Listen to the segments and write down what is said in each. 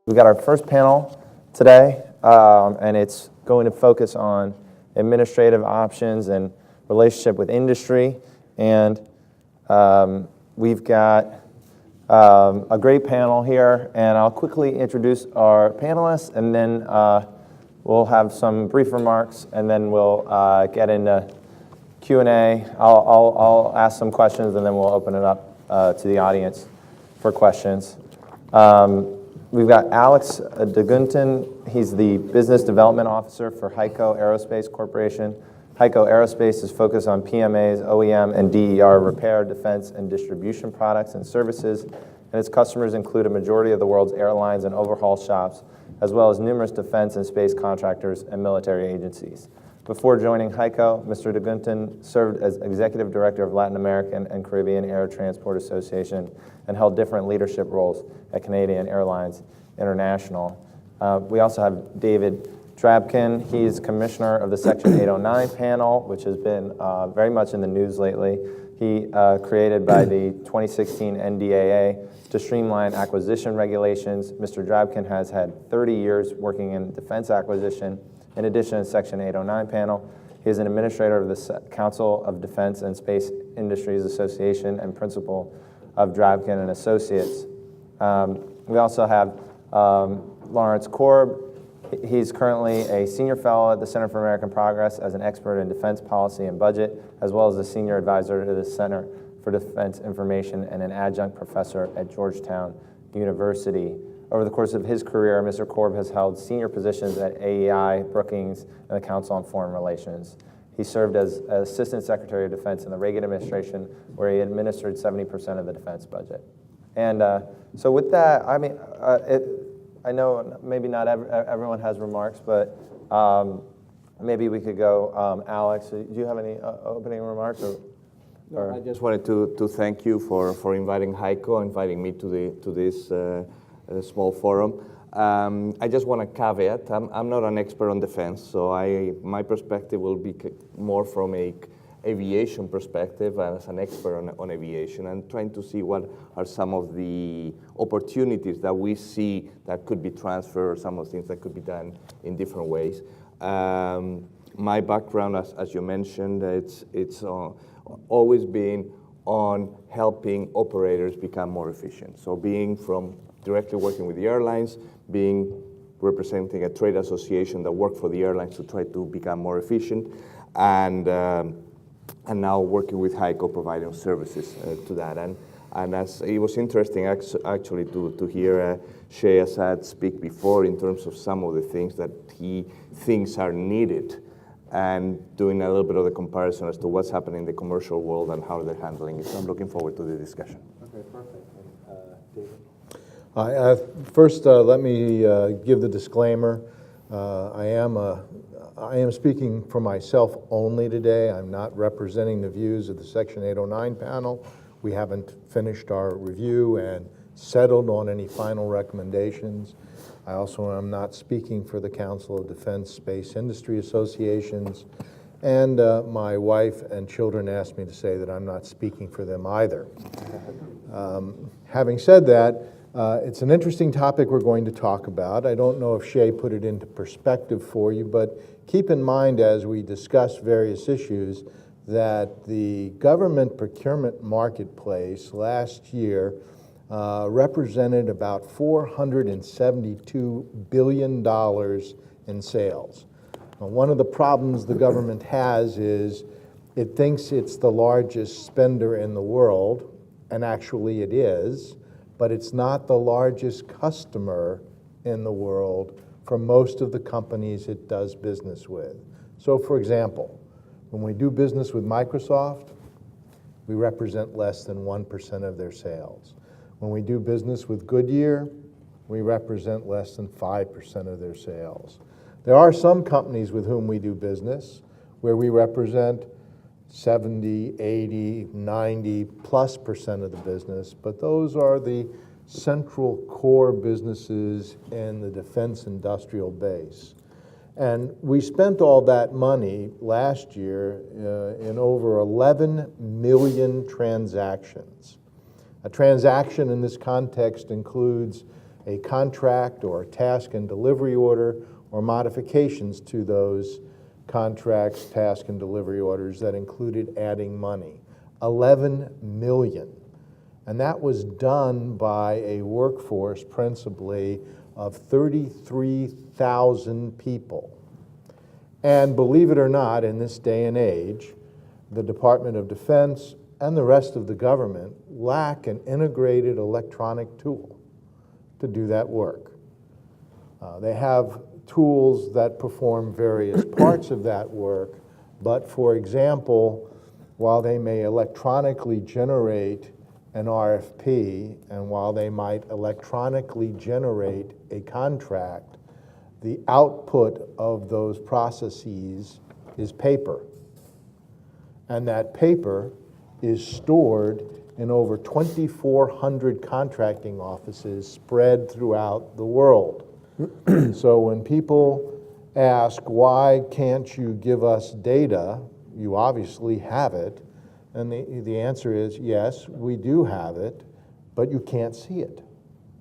We've got our first panel today, and it's going to focus on administrative options and relationship with industry. And we've got a great panel here, and I'll quickly introduce our panelists, and then we'll have some brief remarks, and then we'll get into Q&A. I'll ask some questions, and then we'll open it up to the audience for questions. We've got Alex DeGunten. He's the Business Development Officer for HEICO Aerospace Corporation. HEICO Aerospace is focused on PMAs, OEM, and DER repair, defense, and distribution products and services, and its customers include a majority of the world's airlines and overhaul shops, as well as numerous defense and space contractors and military agencies. Before joining HEICO, Mr. DeGunten served as Executive Director of Latin American and Caribbean Air Transport Association and held different leadership roles at Canadian Airlines International. We also have David Drabkin. He's Commissioner of the Section 809 panel, which has been very much in the news lately. He created by the 2016 NDAA to streamline acquisition regulations. Mr. Drabkin has had 30 years working in defense acquisition. In addition to Section 809 panel, he is an administrator of the Council of Defense and Space Industries Association and principal of Drabkin and Associates. We also have Lawrence Korb. He's currently a senior fellow at the Center for American Progress as an expert in defense policy and budget, as well as a senior advisor to the Center for Defense Information and an adjunct professor at Georgetown University. Over the course of his career, Mr. Korb has held senior positions at AEI, Brookings, and the Council on Foreign Relations. He served as Assistant Secretary of Defense in the Reagan administration, where he administered 70% of the defense budget. And so with that, I mean, I know maybe not everyone has remarks, but maybe we could go, Alex, do you have any opening remarks? No, I just wanted to thank you for inviting HEICO, inviting me to this small forum. I just want to caveat, I'm not an expert on defense, so my perspective will be more from a aviation perspective as an expert on aviation, and trying to see what are some of the opportunities that we see that could be transferred, some of the things that could be done in different ways. My background, as you mentioned, it's always been on helping operators become more efficient. So being from directly working with the airlines, representing a trade association that worked for the airlines to try to become more efficient, and now working with HEICO providing services to that. And as it was interesting actually to hear Shea Assad speak before in terms of some of the things that he thinks are needed, and doing a little bit of the comparison as to what's happening in the commercial world and how they're handling it. So I'm looking forward to the discussion. Okay, perfect. David? First, let me give the disclaimer. I am speaking for myself only today. I'm not representing the views of the Section 809 panel. We haven't finished our review and settled on any final recommendations. I also am not speaking for the Council of Defense Space Industry Associations. And my wife and children asked me to say that I'm not speaking for them either. Having said that, it's an interesting topic we're going to talk about. I don't know if Shea put it into perspective for you, but keep in mind as we discuss various issues that the government procurement marketplace last year represented about $472 billion in sales. Now, one of the problems the government has is it thinks it's the largest spender in the world, and actually it is, but it's not the largest customer in the world for most of the companies it does business with. So for example, when we do business with Microsoft, we represent less than 1% of their sales. When we do business with Goodyear, we represent less than 5% of their sales. There are some companies with whom we do business where we represent 70, 80, 90+% of the business, but those are the central core businesses in the defense industrial base. And we spent all that money last year in over 11 million transactions. A transaction in this context includes a contract or a task and delivery order or modifications to those contracts, task and delivery orders that included adding money. 11 million. And that was done by a workforce principally of 33,000 people. And believe it or not, in this day and age, the Department of Defense and the rest of the government lack an integrated electronic tool to do that work. They have tools that perform various parts of that work, but for example, while they may electronically generate an RFP, and while they might electronically generate a contract, the output of those processes is paper. And that paper is stored in over 2,400 contracting offices spread throughout the world. So when people ask, why can't you give us data? You obviously have it. And the answer is, yes, we do have it, but you can't see it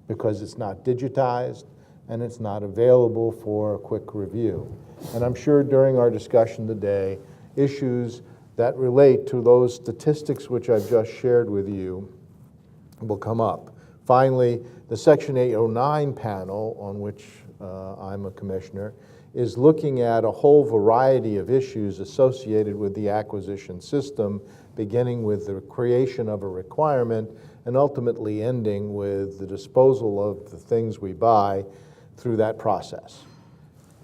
because it's not digitized and it's not available for a quick review. And I'm sure during our discussion today, issues that relate to those statistics which I've just shared with you will come up. Finally, the Section 809 panel, on which I'm a commissioner, is looking at a whole variety of issues associated with the acquisition system, beginning with the creation of a requirement and ultimately ending with the disposal of the things we buy through that process.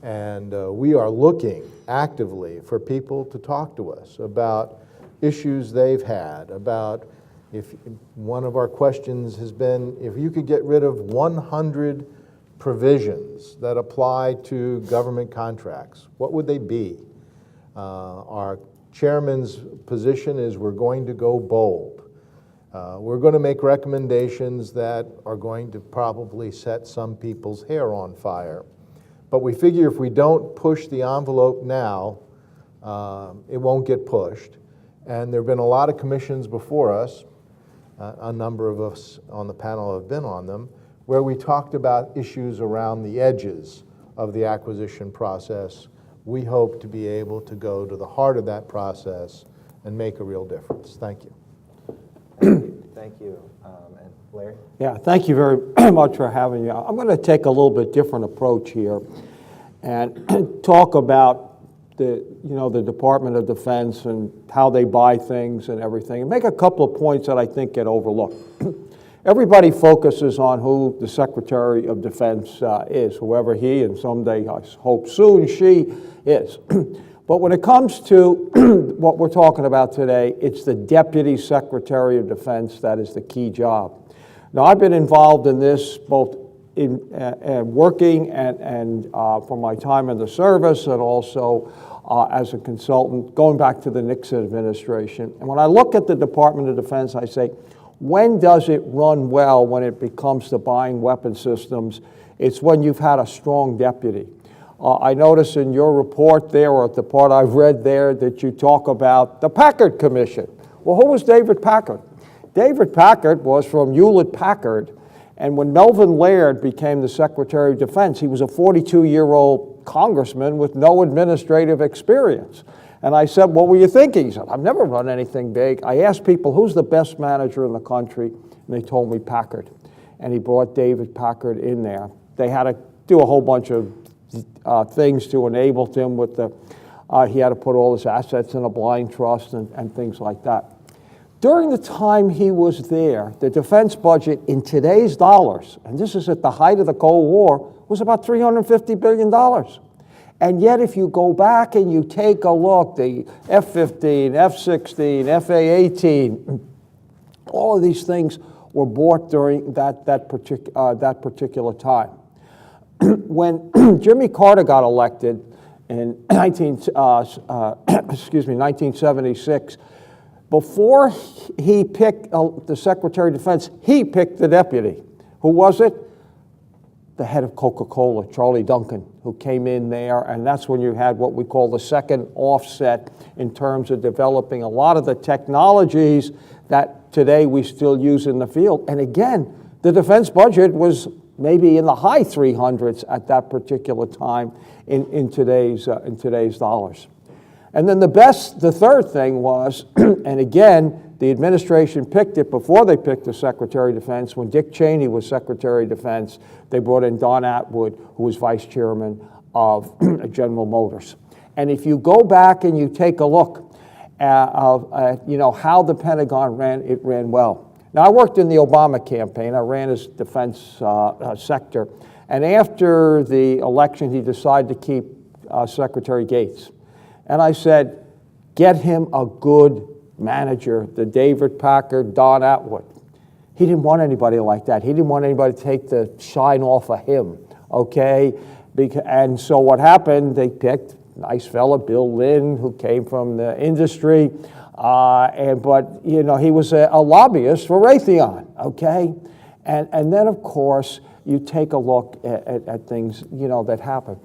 And we are looking actively for people to talk to us about issues they've had, about if one of our questions has been, if you could get rid of 100 provisions that apply to government contracts, what would they be? Our chairman's position is we're going to go bold. We're going to make recommendations that are going to probably set some people's hair on fire. But we figure if we don't push the envelope now, it won't get pushed. And there have been a lot of commissions before us, a number of us on the panel have been on them, where we talked about issues around the edges of the acquisition process. We hope to be able to go to the heart of that process and make a real difference. Thank you. Thank you. And Larry? Yeah, thank you very much for having me. I'm going to take a little bit different approach here and talk about the Department of Defense and how they buy things and everything, and make a couple of points that I think get overlooked. Everybody focuses on who the Secretary of Defense is, whoever he, and someday I hope soon she is. But when it comes to what we're talking about today, it's the Deputy Secretary of Defense that is the key job. Now, I've been involved in this both in working and from my time in the service and also as a consultant, going back to the Nixon administration. And when I look at the Department of Defense, I say, when does it run well when it becomes to buying weapon systems? It's when you've had a strong deputy. I notice in your report there, or the part I've read there, that you talk about the Packard Commission. Well, who was David Packard? David Packard was from Hewlett-Packard, and when Melvin Laird became the Secretary of Defense, he was a 42-year-old congressman with no administrative experience. And I said, what were you thinking? He said, I've never run anything big. I asked people, who's the best manager in the country? And they told me Packard. And he brought David Packard in there. They had to do a whole bunch of things to enable him with the, he had to put all his assets in a blind trust and things like that. During the time he was there, the defense budget in today's dollars, and this is at the height of the Cold War, was about $350 billion. And yet if you go back and you take a look, the F-15, F-16, FA-18, all of these things were bought during that particular time. When Jimmy Carter got elected in 1976, before he picked the Secretary of Defense, he picked the deputy. Who was it? The head of Coca-Cola, Charlie Duncan, who came in there, and that's when you had what we call the second offset in terms of developing a lot of the technologies that today we still use in the field. And again, the defense budget was maybe in the high 300s at that particular time in today's dollars. And then the third thing was, and again, the administration picked it before they picked the Secretary of Defense. When Dick Cheney was Secretary of Defense, they brought in Don Atwood, who was Vice Chairman of General Motors. And if you go back and you take a look at how the Pentagon ran, it ran well. Now, I worked in the Obama campaign. I ran his defense sector. And after the election, he decided to keep Secretary Gates. And I said, get him a good manager, the David Packard, Don Atwood. He didn't want anybody like that. He didn't want anybody to take the shine off of him, okay? And so what happened, they picked a nice fella, Bill Lynn, who came from the industry, but he was a lobbyist for Raytheon, okay? And then, of course, you take a look at things, that happen.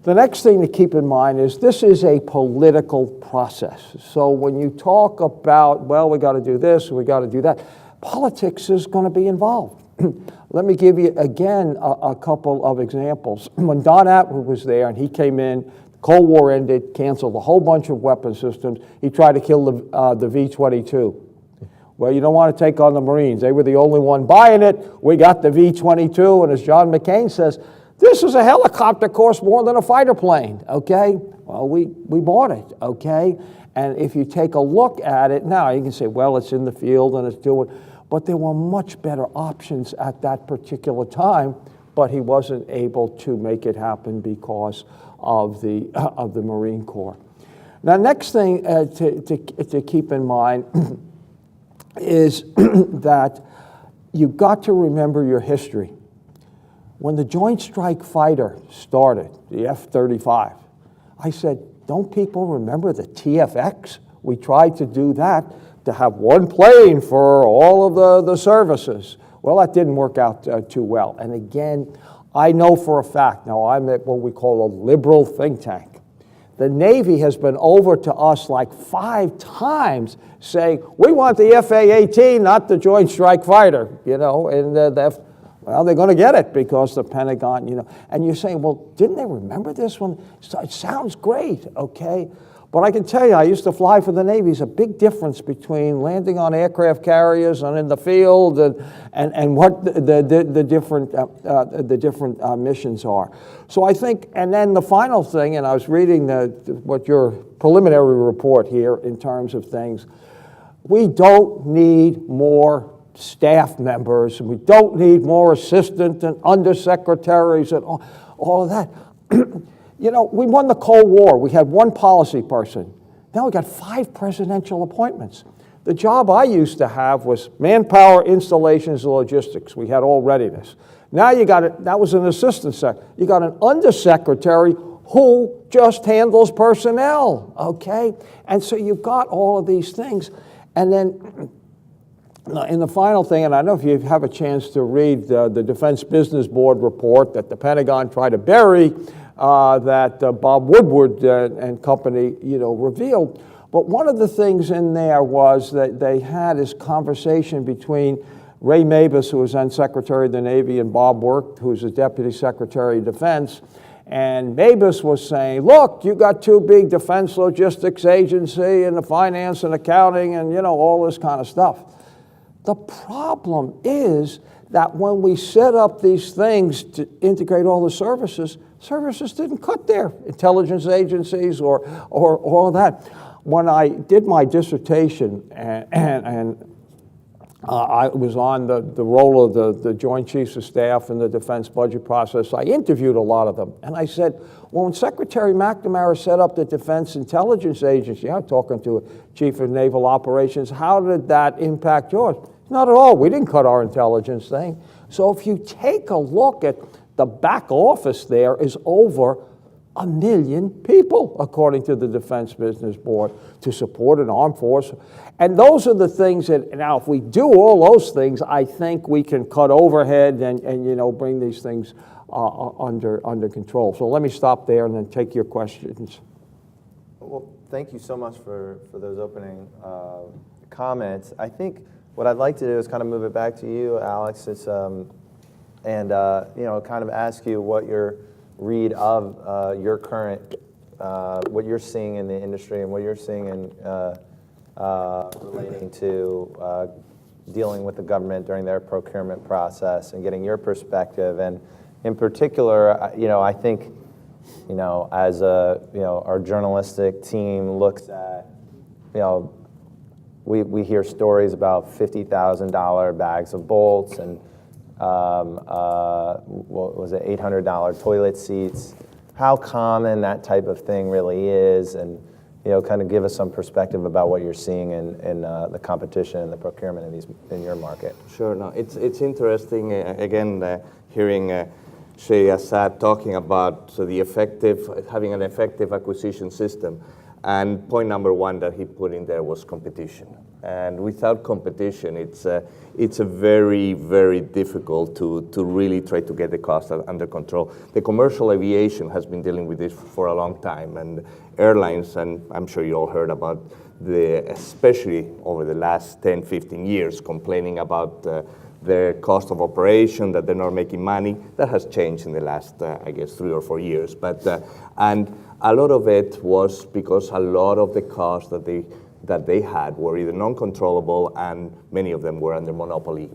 The next thing to keep in mind is this is a political process. So when you talk about, well, we got to do this, we got to do that, politics is going to be involved. Let me give you, again, a couple of examples. When Don Atwood was there and he came in, the Cold War ended, canceled a whole bunch of weapon systems. He tried to kill the V-22. Well, you don't want to take on the Marines. They were the only one buying it. We got the V-22, and as John McCain says, this is a helicopter, costs more than a fighter plane, okay? Well, we bought it, okay? And if you take a look at it now, you can say, well, it's in the field and it's doing, but there were much better options at that particular time, but he wasn't able to make it happen because of the Marine Corps. Now, next thing to keep in mind is that you've got to remember your history. When the Joint Strike Fighter started, the F-35, I said, don't people remember the TFX? We tried to do that to have one plane for all of the services. Well, that didn't work out too well. And again, I know for a fact, now I'm at what we call a liberal think tank. The Navy has been over to us like 5 times saying, we want the F-A-18, not the Joint Strike Fighter, and well, they're going to get it because the Pentagon, and you're saying, well, didn't they remember this one? It sounds great, okay? But I can tell you, I used to fly for the Navy. There's a big difference between landing on aircraft carriers and in the field and what the different missions are. So I think, and then the final thing, and I was reading what your preliminary report here in terms of things, we don't need more staff members, and we don't need more assistant and undersecretaries and all of that. We won the Cold War. We had one policy person. Now we got 5 presidential appointments. The job I used to have was manpower, installations, and logistics. We had all readiness. Now that was an assistant secretary. You got an undersecretary who just handles personnel, okay? And so you've got all of these things. And then in the final thing, and I don't know if you have a chance to read the Defense Business Board report that the Pentagon tried to bury, that Bob Woodward and company, revealed. But one of the things in there was that they had this conversation between Ray Mabus, who was then Secretary of the Navy, and Bob Work, who was the Deputy Secretary of Defense. And Mabus was saying, look, you got 2 big defense logistics agency and the finance and accounting and, all this kind of stuff. The problem is that when we set up these things to integrate all the services didn't cut there. Intelligence agencies or all of that. When I did my dissertation and I was on the role of the Joint Chiefs of Staff in the defense budget process, I interviewed a lot of them. And I said, well, when Secretary McNamara set up the Defense Intelligence Agency, I'm talking to a Chief of Naval Operations, how did that impact yours? Not at all. We didn't cut our intelligence thing. So if you take a look at the back office, there is over 1 million people, according to the Defense Business Board, to support an armed force. And those are the things that, now if we do all those things, I think we can cut overhead and bring these things under control. So let me stop there and then take your questions. Well, thank you so much for those opening comments. I think what I'd like to do is kind of move it back to you, Alex. It's and kind of ask you what your read of your current, what you're seeing in the industry and what you're seeing in relating to dealing with the government during their procurement process and getting your perspective. And in particular, I think, as our journalistic team looks at, we hear stories about $50,000 bags of bolts and what was it, $800 toilet seats. How common that type of thing really is, and kind of give us some perspective about what you're seeing in the competition and the procurement in your market. Sure. No, it's interesting again hearing Shay Assad talking about having an effective acquisition system, and point number one that he put in there was competition. And without competition, it's a very, very difficult to really try to get the cost under control. The commercial aviation has been dealing with this for a long time, and airlines, and I'm sure you all heard about especially over the last 10, 15 years, complaining about their cost of operation, that they're not making money. That has changed in the last, 3 or 4 years. But and a lot of it was because a lot of the costs that they had were either non-controllable, and many of them were under monopoly,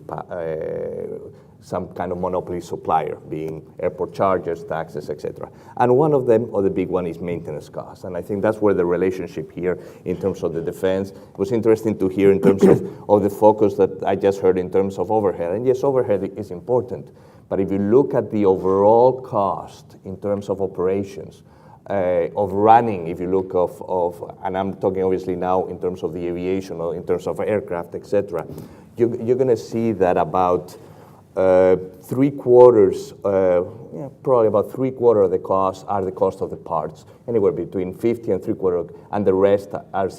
some kind of monopoly supplier, being airport charges, taxes, etc. And one of them, or the big one, is maintenance costs. And I think that's where the relationship here in terms of the defense, it was interesting to hear in terms of the focus that I just heard in terms of overhead. And yes, overhead is important, but if you look at the overall cost in terms of operations, of running, if you look and I'm talking obviously now in terms of the aviation or in terms of aircraft, etc., you're going to see that about probably about three-quarters of the costs are the cost of the parts, anywhere between 50 and three-quarters, and the rest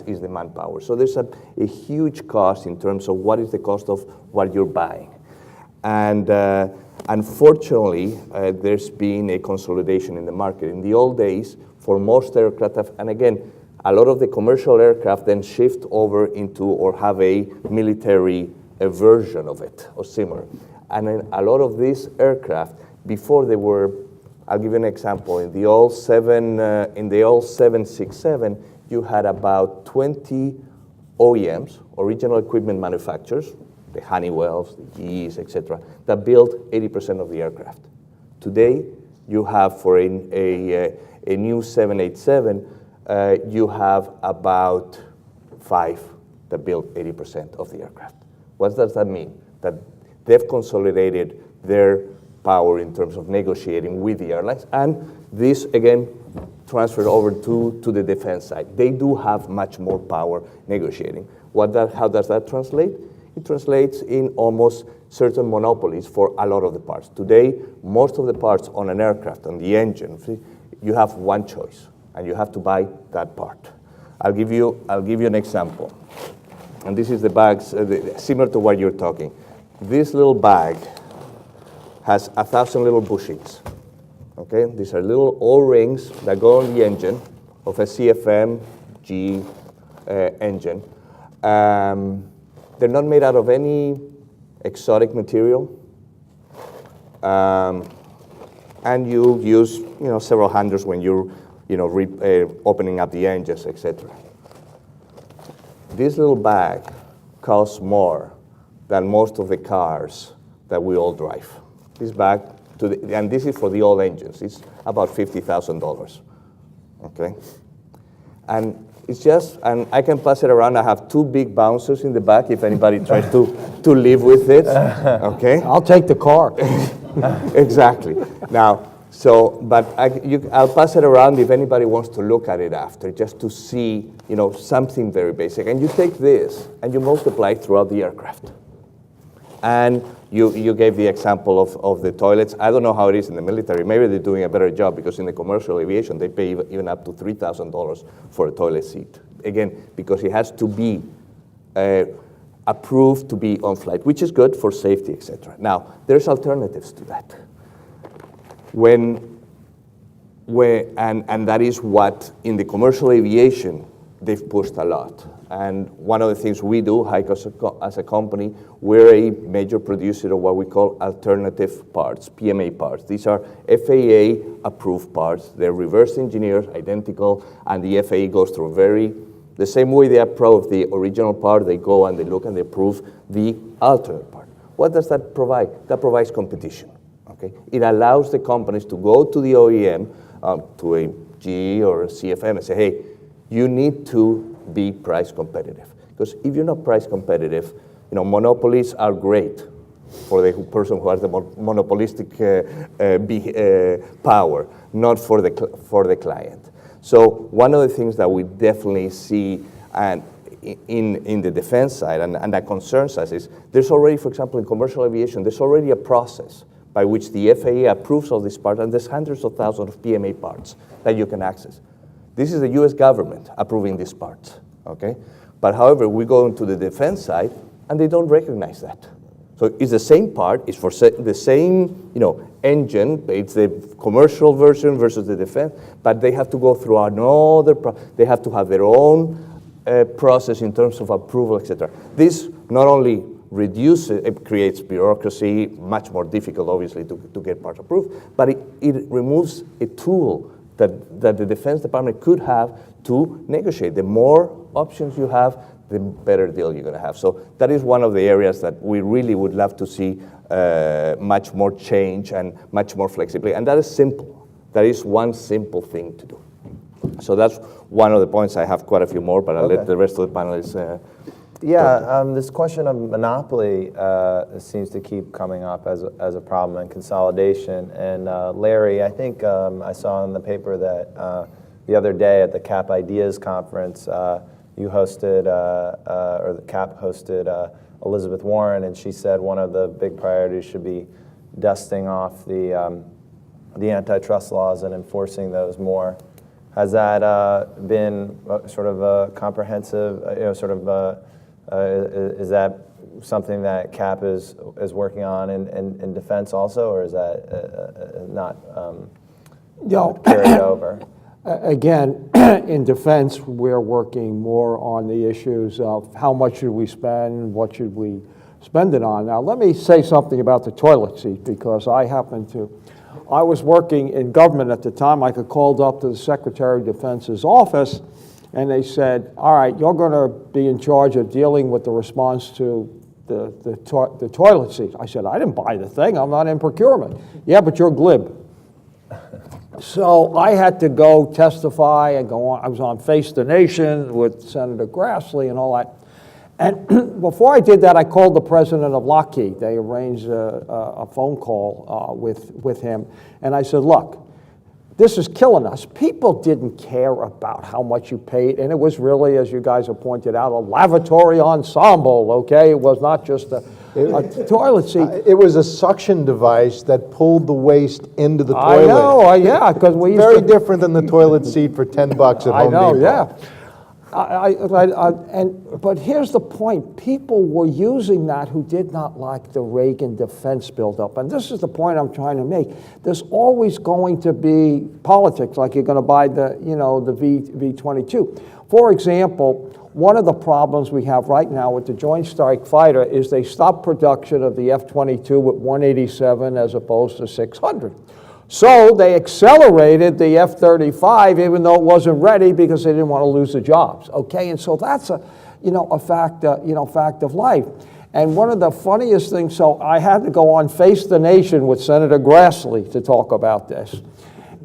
is the manpower. So there's a huge cost in terms of what is the cost of what you're buying. And unfortunately, there's been a consolidation in the market. In the old days, for most aircraft, and again, a lot of the commercial aircraft then shift over into or have a military version of it, or similar. And then a lot of these aircraft, before they were, I'll give you an example. In the old 767, you had about 20 OEMs, original equipment manufacturers, the Honeywells, the GEs, etc., that built 80% of the aircraft. Today, you have for a new 787, you have about 5 that build 80% of the aircraft. What does that mean? That they've consolidated their power in terms of negotiating with the airlines, and this again transferred over to the defense side. They do have much more power negotiating. How does that translate? It translates in almost certain monopolies for a lot of the parts. Today, most of the parts on an aircraft, on the engine, you have one choice, and you have to buy that part. I'll give you an example. And this is the bags, similar to what you're talking. This little bag has 1,000 little bushings. Okay, these are little O-rings that go on the engine of a CFM G engine. They're not made out of any exotic material, and you use several hundreds when you're opening up the engines, etc. This little bag costs more than most of the cars that we all drive. This bag, and this is for the old engines, it's about $50,000. Okay, and it's just, and I can pass it around. I have 2 big bouncers in the back if anybody tries to live with it. Okay, I'll take the car. Exactly. Now, but I'll pass it around if anybody wants to look at it after, just to see, something very basic. And you take this and you multiply it throughout the aircraft. And you gave the example of the toilets. I don't know how it is in the military. Maybe they're doing a better job, because in the commercial aviation, they pay even up to $3,000 for a toilet seat. Again, because it has to be approved to be on flight, which is good for safety, etc. Now, there's alternatives to that. And that is what, in the commercial aviation, they've pushed a lot. And one of the things we do, HEICO as a company, we're a major producer of what we call alternative parts, PMA parts. These are FAA-approved parts. They're reverse engineered, identical, and the FAA goes through the same way they approve the original part, they go and they look and they approve the alternate part. What does that provide? That provides competition. Okay? It allows the companies to go to the OEM, to a GE or a CFM, and say, hey, you need to be price competitive. Because if you're not price competitive, monopolies are great for the person who has the monopolistic power, not for the client. So one of the things that we definitely see and in the defense side and that concerns us is there's already, for example, in commercial aviation, there's already a process by which the FAA approves all these parts, and there's hundreds of thousands of PMA parts that you can access. This is the US government approving these parts, okay? But however, we go into the defense side, and they don't recognize that. So it's the same part, it's for the same engine, it's the commercial version versus the defense, but they have to go through another, they have to have their own process in terms of approval, etc. This not only it creates bureaucracy, much more difficult, obviously, to get parts approved, but it removes a tool that the Defense Department could have to negotiate. The more options you have, the better deal you're going to have. So that is one of the areas that we really would love to see much more change and much more flexibility. And that is simple. That is one simple thing to do. So that's one of the points. I have quite a few more, but I'll let the rest of the panelists this question of monopoly seems to keep coming up as a problem and consolidation. And Larry, I think I saw in the paper that the other day at the CAP Ideas Conference, you hosted, or the CAP hosted Elizabeth Warren, and she said one of the big priorities should be dusting off the antitrust laws and enforcing those more. Has that been sort of a comprehensive, is that something that CAP is working on in defense also, or is that not carried over? Again, in defense, we're working more on the issues of how much should we spend, what should we spend it on. Now, let me say something about the toilet seat, because I was working in government at the time. I got called up to the Secretary of Defense's office, and they said, all right, you're going to be in charge of dealing with the response to the toilet seat. I said, I didn't buy the thing. I'm not in procurement. Yeah, but you're glib. So I had to go testify and go on. I was on Face the Nation with Senator Grassley and all that. And before I did that, I called the president of Lockheed. They arranged a phone call with him. And I said, look, this is killing us. People didn't care about how much you paid. And it was really, as you guys have pointed out, a lavatory ensemble, okay? It was not just a toilet seat. It was a suction device that pulled the waste into the toilet. I know, yeah, because we used very different than the toilet seat for $10 at Home Depot. Yeah. But here's the point. People were using that who did not like the Reagan defense buildup. And this is the point I'm trying to make. There's always going to be politics, like you're going to buy the V-22. For example, one of the problems we have right now with the Joint Strike Fighter is they stopped production of the F-22 with 187 as opposed to 600. So they accelerated the F-35 even though it wasn't ready because they didn't want to lose the jobs. Okay, and so that's a fact of life. And one of the funniest things, so I had to go on Face the Nation with Senator Grassley to talk about this.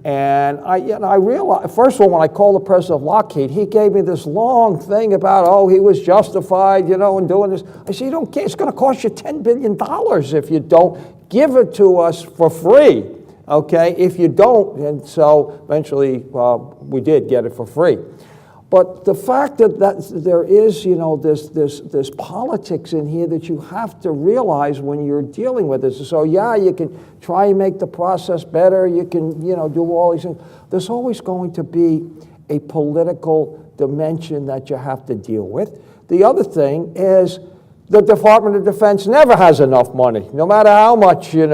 And I realized, first of all, when I called the president of Lockheed, he gave me this long thing about, he was justified, in doing this. I said, you don't care, it's going to cost you $10 billion if you don't give it to us for free, okay, if you don't. And so eventually we did get it for free. But the fact that there is, this politics in here that you have to realize when you're dealing with this. So yeah, you can try and make the process better. You can, do all these things. There's always going to be a political dimension that you have to deal with. The other thing is the Department of Defense never has enough money. No matter how much you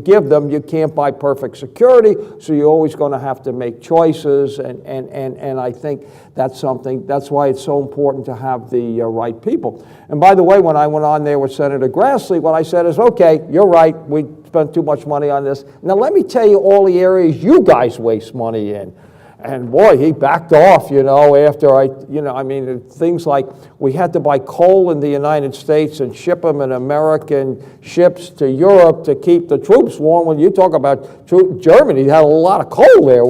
give them, you can't buy perfect security, so you're always going to have to make choices, and I think that's why it's so important to have the right people. And by the way, when I went on there with Senator Grassley, what I said is, okay, you're right, we spent too much money on this. Now let me tell you all the areas you guys waste money in. And boy, he backed off, after things like we had to buy coal in the United States and ship them in American ships to Europe to keep the troops warm. When you talk about Germany, had a lot of coal there.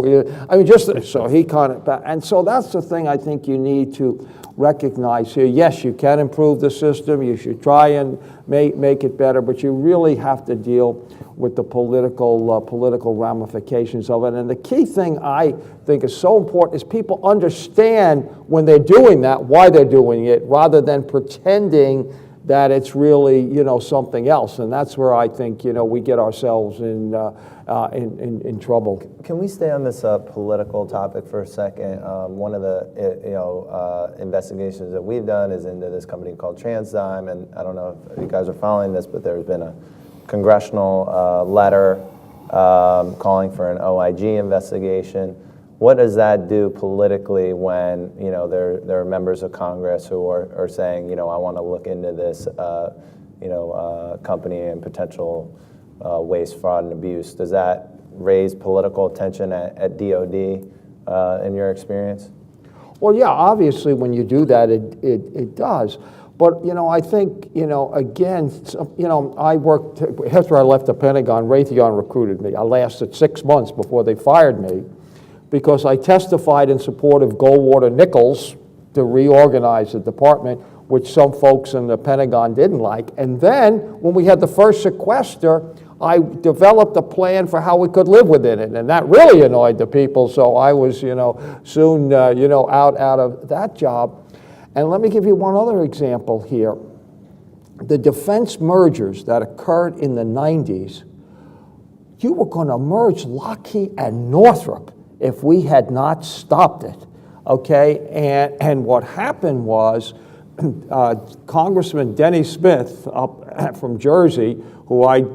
So he kind of, and so that's the thing I think you need to recognize here. Yes, you can improve the system. You should try and make it better, but you really have to deal with the political ramifications of it. And the key thing I think is so important is people understand when they're doing that, why they're doing it, rather than pretending that it's really, something else. And that's where I think, we get ourselves in trouble. Can we stay on this political topic for a second? One of the investigations that we've done is into this company called TransDigm, and I don't know if you guys are following this, but there's been a congressional letter calling for an OIG investigation. What does that do politically when there are members of Congress who are saying, I want to look into this company and potential waste, fraud, and abuse? Does that raise political attention at DOD in your experience? Well, yeah, obviously when you do that, it does. But, I think, again, I worked, after I left the Pentagon, Raytheon recruited me. I lasted 6 months before they fired me because I testified in support of Goldwater Nichols to reorganize the department, which some folks in the Pentagon didn't like. And then, when we had the first sequester, I developed a plan for how we could live within it, and that really annoyed the people, so I was, soon, out of that job. And let me give you one other example here. The defense mergers that occurred in the 90s, you were going to merge Lockheed and Northrop if we had not stopped it, okay? And what happened was Congressman Denny Smith up from Jersey, who I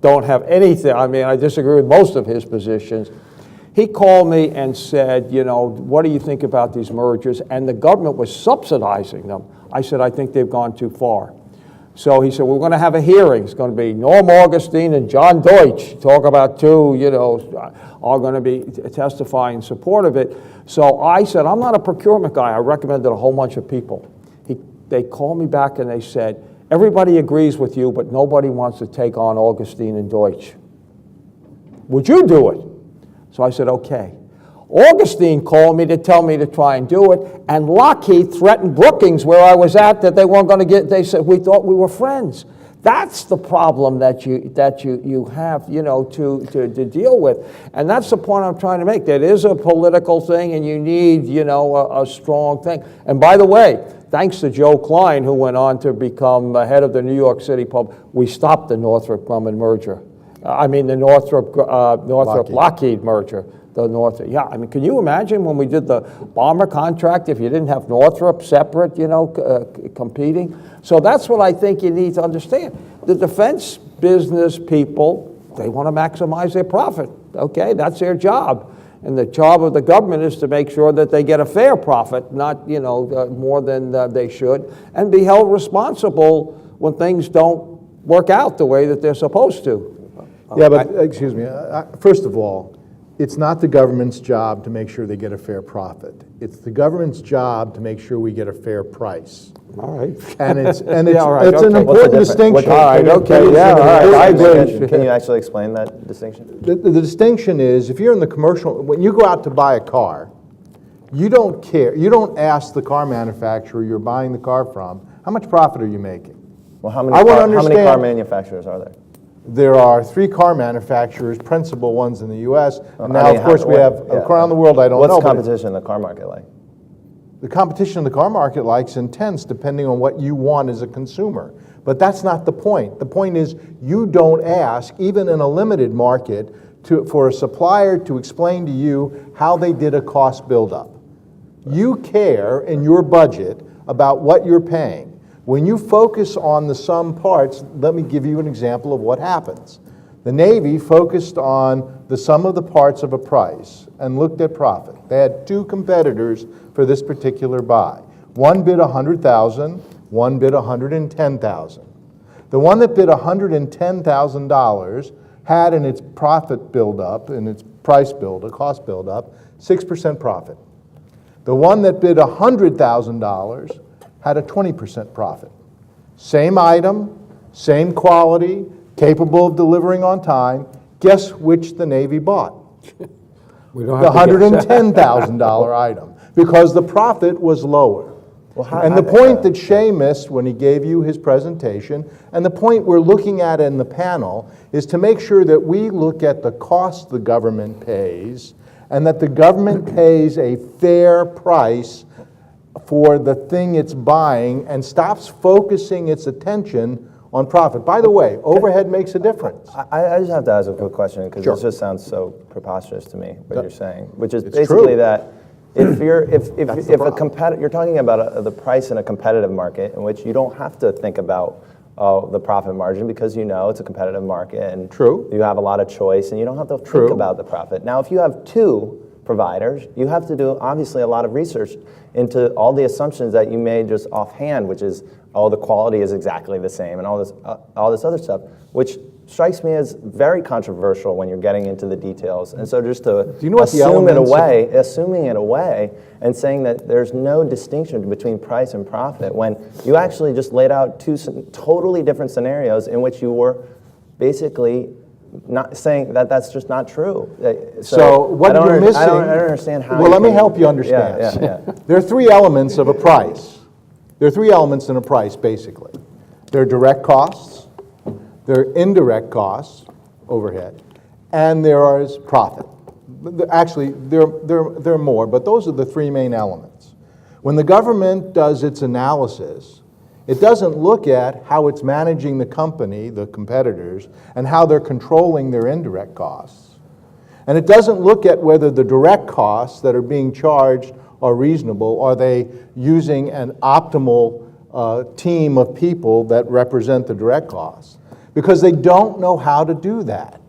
don't have anything, I disagree with most of his positions. He called me and said, what do you think about these mergers? And the government was subsidizing them. I said, I think they've gone too far. So he said, we're going to have a hearing. It's going to be Norm Augustine and John Deutsch, talk about two, are going to be testifying in support of it. So I said, I'm not a procurement guy. I recommended a whole bunch of people. They called me back and they said, everybody agrees with you, but nobody wants to take on Augustine and Deutsch. Would you do it? So I said, okay. Augustine called me to tell me to try and do it, and Lockheed threatened Brookings, where I was at, that they weren't going to get, they said, we thought we were friends. That's the problem that you have, to deal with. And that's the point I'm trying to make. That is a political thing, and you need, a strong thing. And by the way, thanks to Joe Klein, who went on to become head of the New York City Public, we stopped the Northrop Grumman merger. The Northrop-Lockheed merger. Can you imagine when we did the bomber contract if you didn't have Northrop separate, competing? So that's what I think you need to understand. The defense business people, they want to maximize their profit, okay? That's their job. And the job of the government is to make sure that they get a fair profit, not, more than they should, and be held responsible when things don't work out the way that they're supposed to. Yeah, but excuse me. First of all, it's not the government's job to make sure they get a fair profit. It's the government's job to make sure we get a fair price. All right. And it's right, it's an okay. important distinction. All right, okay, yeah, all right, I agree. Can you actually explain that distinction? The distinction is, if you're in the commercial, when you go out to buy a car, you don't care. You don't ask the car manufacturer you're buying the car from, how much profit are you making? Well, how many car manufacturers are there? There are 3 car manufacturers, principal ones in the U.S. And now, of course, we have around the world. I don't know. What's the competition in the car market like? The competition in the car market likes intense, depending on what you want as a consumer. But that's not the point. The point is, you don't ask, even in a limited market, for a supplier to explain to you how they did a cost buildup. You care in your budget about what you're paying. When you focus on the sum parts, let me give you an example of what happens. The Navy focused on the sum of the parts of a price and looked at profit. They had two competitors for this particular buy. One bid $100,000, one bid $110,000. The one that bid $110,000 had in its profit build-up, in its price build, cost build-up, 6% profit. The one that bid $100,000 had a 20% profit. Same item, same quality, capable of delivering on time. Guess which the Navy bought? We don't The have to guess. $110,000 item, because the profit was lower. And the point that Shay missed when he gave you his presentation, and the point we're looking at in the panel, is to make sure that we look at the cost the government pays, and that the government pays a fair price for the thing it's buying and stops focusing its attention on profit. By the way, overhead makes a difference. I just have to ask a quick question, because Sure. this just sounds so preposterous to me, what you're saying, which is It's basically true. that if That's the a problem. competitor, you're talking about the price in a competitive market in which you don't have to think about the profit margin, because you know it's a competitive market and True. you have a lot of choice and you don't have to True. think about the profit. Now, if you have two providers, you have to do obviously a lot of research into all the assumptions that you made just offhand, which is, oh, the quality is exactly the same and all this other stuff, which strikes me as very controversial when you're getting into the details. And so just to Do you know what the assuming it away and saying that there's no distinction between price and profit, when you actually just laid out two totally different scenarios in which you were basically not saying that that's just not true. So what you're missing... I don't understand how. Well, let me help you understand. Yeah. There are three elements of a price. There are three elements in a price, basically. There are direct costs, there are indirect costs, overhead, and there is profit. Actually, there are more, but those are the three main elements. When the government does its analysis, it doesn't look at how it's managing the company, the competitors, and how they're controlling their indirect costs. And it doesn't look at whether the direct costs that are being charged are reasonable. Are they using an optimal team of people that represent the direct costs? Because they don't know how to do that.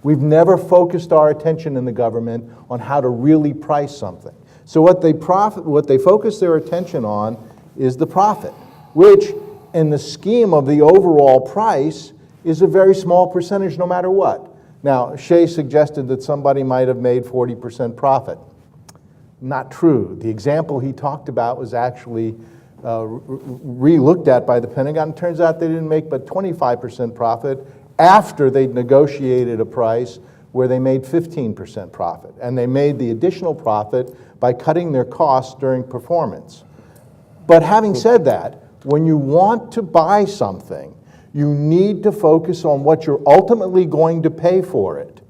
We've never focused our attention in the government on how to really price something. So what they focus their attention on is the profit, which in the scheme of the overall price is a very small percentage no matter what. Now, Shay suggested that somebody might have made 40% profit. Not true. The example he talked about was actually re-looked at by the Pentagon. It turns out they didn't make but 25% profit after they'd negotiated a price where they made 15% profit. And they made the additional profit by cutting their costs during performance. But having said that, when you want to buy something, you need to focus on what you're ultimately going to pay for it.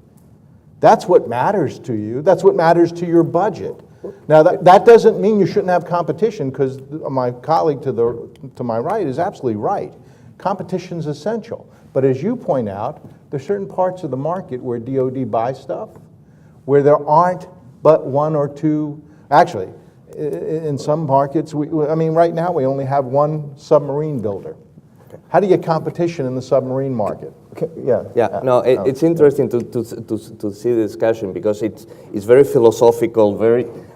That's what matters to you. That's what matters to your budget. Now, that doesn't mean you shouldn't have competition, because my colleague to my right is absolutely right. Competition is essential. But as you point out, there's certain parts of the market where DoD buys stuff, where there aren't but one or two. Actually, in some markets, right now we only have one submarine builder. How do you get competition in the submarine market? Okay, It's interesting to see the discussion, because it's very philosophical,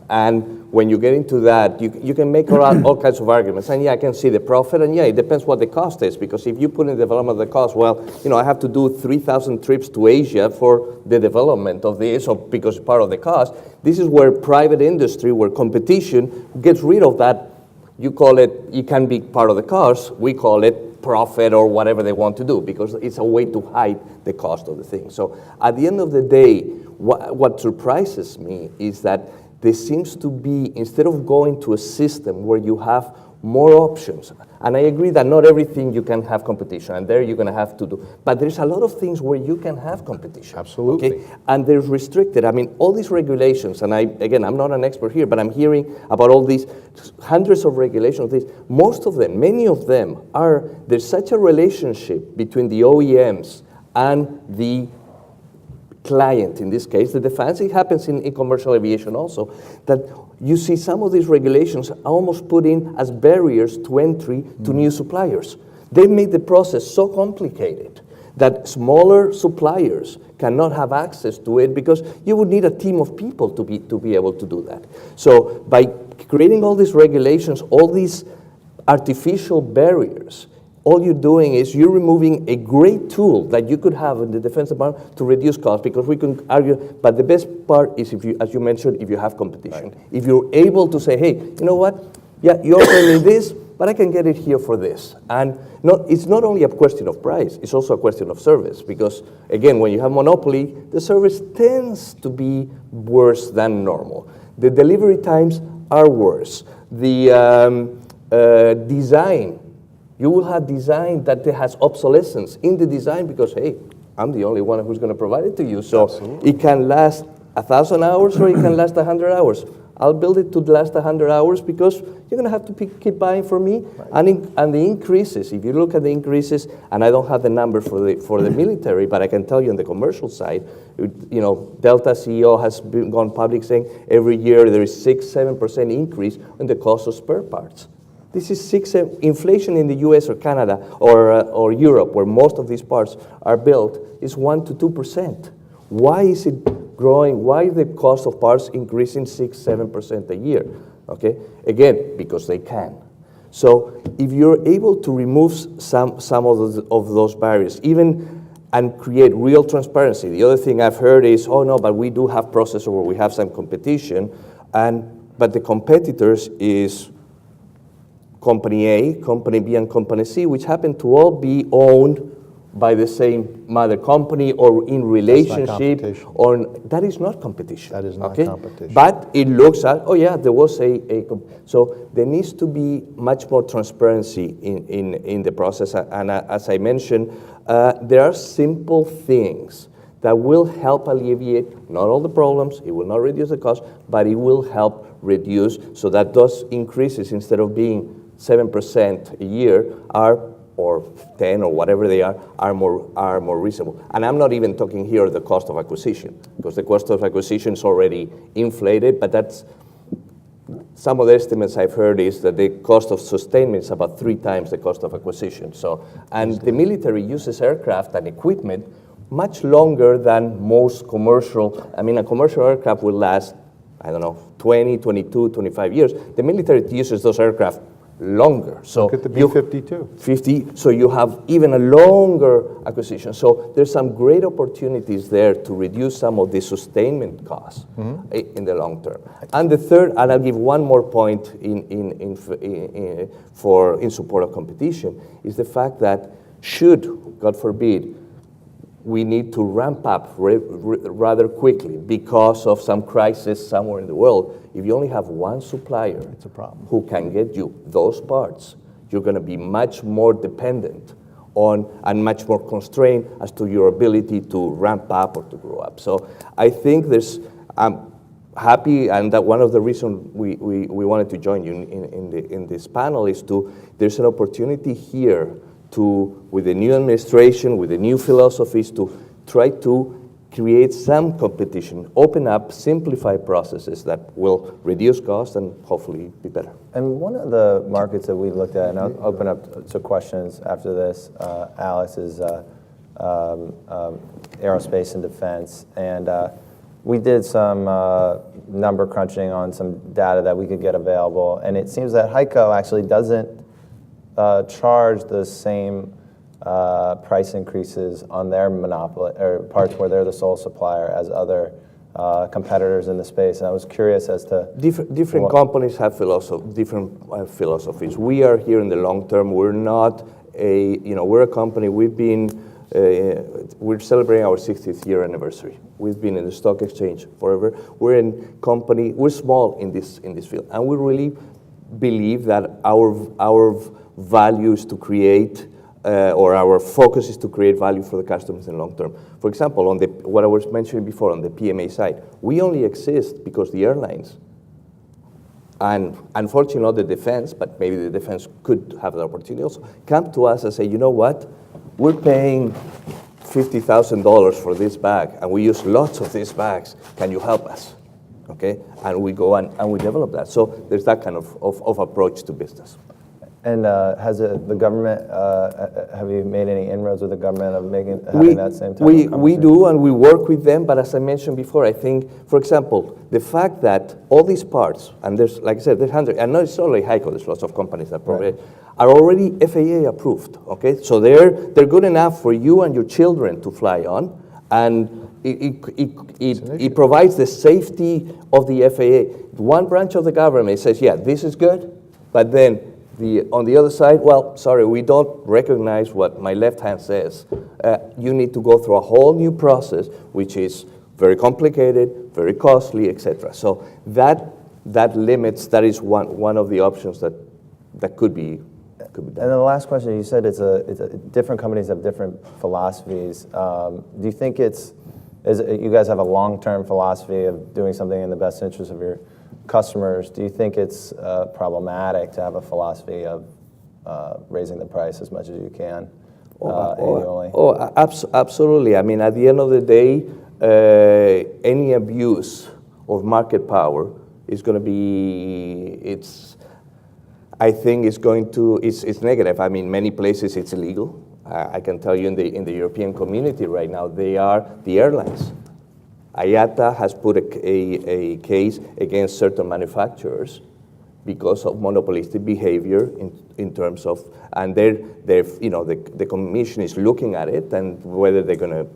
and when you get into that, you can make all kinds of arguments. And I can see the profit, and it depends what the cost is, because if you put in development the cost, I have to do 3,000 trips to Asia for the development of this, or because it's part of the cost. This is where private industry, where competition gets rid of that. You call it can be part of the cost. We call it profit or whatever they want to do, because it's a way to hide the cost of the thing. So at the end of the day, what surprises me is that there seems to be, instead of going to a system where you have more options, and I agree that not everything you can have competition, and there you're going to have to do, but there's a lot of things where you can have competition. Absolutely. Okay? And they're restricted. All these regulations, and I'm not an expert here, but I'm hearing about all these hundreds of regulations. Most of them, many of them, there's such a relationship between the OEMs and the client, in this case, the defense. It happens in commercial aviation also, that you see some of these regulations are almost put in as barriers to entry to new suppliers. They made the process so complicated that smaller suppliers cannot have access to it because you would need a team of people to be able to do that. So by creating all these regulations, all these artificial barriers, all you're doing is you're removing a great tool that you could have in the Defense Department to reduce costs, because we can argue, but the best part is if you, as you mentioned, if you have competition. Right. If you're able to say, hey, you know what, yeah, you're offering me this, but I can get it here for this. And it's not only a question of price, it's also a question of service, because again, when you have monopoly, the service tends to be worse than normal. The delivery times are worse. The design, you will have design that has obsolescence in the design because, hey, I'm the only one who's going to provide it to you. So Absolutely. It can last 1,000 hours or it can last 100 hours. I'll build it to last 100 hours because you're going to have to keep buying from me. Right. And the increases, if you look at the increases, and I don't have the number for the military, but I can tell you on the commercial side, you know, Delta CEO has gone public saying every year there is 6-7% increase in the cost of spare parts. This is inflation in the US or Canada or Europe, where most of these parts are built, is 1 to 2%. Why is it growing? Why is the cost of parts increasing 6-7% a year? Okay, again, because they can. So if you're able to remove some of those barriers, even and create real transparency. The other thing I've heard is, oh no, but we do have processes where we have some competition, but the competitors is Company A, Company B, and Company C, which happen to all be owned by the same mother company or in relationship. That is not competition. That is not competition. But it looks at, oh yeah, there was so there needs to be much more transparency in the process. And as I mentioned, there are simple things that will help alleviate not all the problems. It will not reduce the cost, but it will help reduce so that those increases, instead of being 7% a year, or 10 or whatever they are more reasonable. And I'm not even talking here the cost of acquisition, because the cost of acquisition is already inflated, but that's, some of the estimates I've heard is that the cost of sustainment is about 3 times the cost of acquisition. So, and the military uses aircraft and equipment much longer than most commercial. I mean, a commercial aircraft will last, I don't know, 20, 22, 25 years. The military uses those aircraft longer. So look at the B-52. 50, so you have even a longer acquisition. So there's some great opportunities there to reduce some of the sustainment costs in the long term. And the third, and I'll give one more point in support of competition, is the fact that should, God forbid, we need to ramp up rather quickly because of some crisis somewhere in the world. If you only have one supplier, it's a problem, who can get you those parts, you're going to be much more dependent on and much more constrained as to your ability to ramp up or to grow up. So I think I'm happy, and that one of the reasons we wanted to join you in this panel is there's an opportunity here with the new administration, with the new philosophies, to try to create some competition, open up, simplify processes that will reduce costs and hopefully be better. And one of the markets that we looked at, and I'll open up to questions after this, Alex, is aerospace and defense. And we did some number crunching on some data that we could get available, and it seems that HEICO actually doesn't charge the same price increases on their monopoly or parts where they're the sole supplier as other competitors in the space. And I was curious as to different companies have different philosophies. We are here in the long term. We're not we're a company. We're celebrating our 60th year anniversary. We've been in the stock exchange forever. We're small in this field, and we really believe that our value is to create, or our focus is to create value for the customers in the long term. For example, on what I was mentioning before on the PMA side, we only exist because the airlines, and unfortunately not the defense, but maybe the defense could have the opportunity also, come to us and say, you know what, we're paying $50,000 for this bag, and we use lots of these bags. Can you help us? okay? And we go and we develop that. So there's that kind of approach to business. And has the government, have you made any inroads with the government of having that same type of conversation? We do, and we work with them, but as I mentioned before, I think, for example, the fact that all these parts, and there's, like I said, there's hundreds, and not it's only HEICO, there's lots of companies that probably are already FAA approved, okay? So they're good enough for you and your children to fly on, and it provides the safety of the FAA. One branch of the government says, yeah, this is good, but then on the other side, well, sorry, we don't recognize what my left hand says. You need to go through a whole new process, which is very complicated, very costly, etc. So that limits. That is one of the options that could be done. And then the last question, you said different companies have different philosophies. Do you think you guys have a long-term philosophy of doing something in the best interest of your customers? Do you think it's problematic to have a philosophy of raising the price as much as you can annually? Absolutely. I mean, at the end of the day, any abuse of market power is going to be, I think it's negative. I mean, many places it's illegal. I can tell you in the European community right now, they are the airlines. IATA has put a case against certain manufacturers because of monopolistic behavior in terms of, and the commission is looking at it, and whether they're going to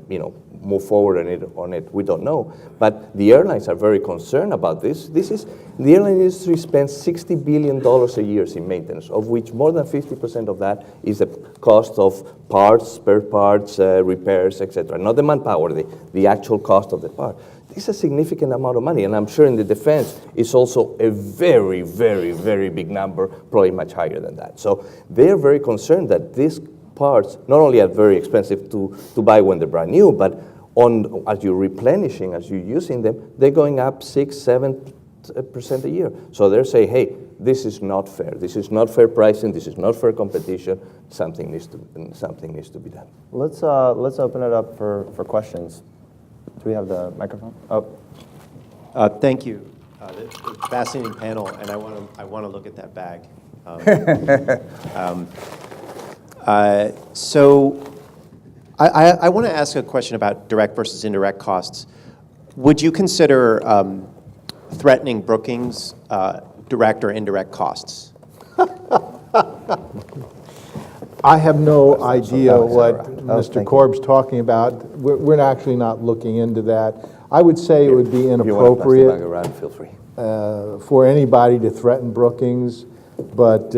move forward on it, we don't know. But the airlines are very concerned about this. The airline industry spends $60 billion a year in maintenance, of which more than 50% of that is the cost of parts, spare parts, repairs, etc. Not the manpower, the actual cost of the part. This is a significant amount of money, and I'm sure in the defense it's also a very, very, very big number, probably much higher than that. So they're very concerned that these parts not only are very expensive to buy when they're brand new, but as you're replenishing, as you're using them, they're going up 6-7% a year. So they're saying, hey, this is not fair. This is not fair pricing. This is not fair competition. Something needs to be done. Let's open it up for questions. Do we have the microphone? Oh. Thank you. Fascinating panel, and I want to look at that bag. So I want to ask a question about direct versus indirect costs. Would you consider threatening Brookings direct or indirect costs? I have no idea what Mr. Korb's talking about. We're actually not looking into that. I would say it would be inappropriate If you want to pass the bag around, feel free. for anybody to threaten Brookings, but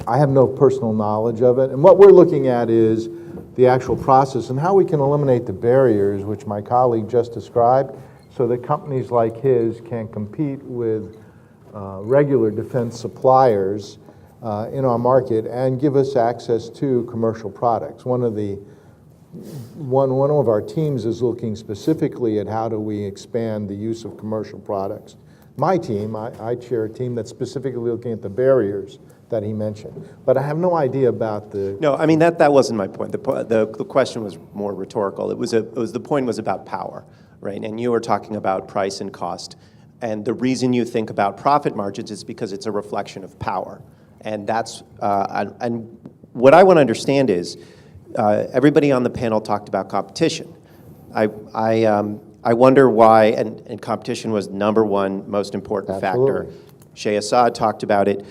I have no personal knowledge of it. And what we're looking at is the actual process and how we can eliminate the barriers, which my colleague just described, so that companies like his can compete with regular defense suppliers in our market and give us access to commercial products. One of our teams is looking specifically at how do we expand the use of commercial products. My team, I chair a team that's specifically looking at the barriers that he mentioned, but I have no idea about the. No, I mean that wasn't my point. The question was more rhetorical. The point was about power, right? And you were talking about price and cost, and the reason you think about profit margins is because it's a reflection of power. And that's and what I want to understand is everybody on the panel talked about competition. I wonder why, and competition was number one most important factor. Shea Assad talked about it.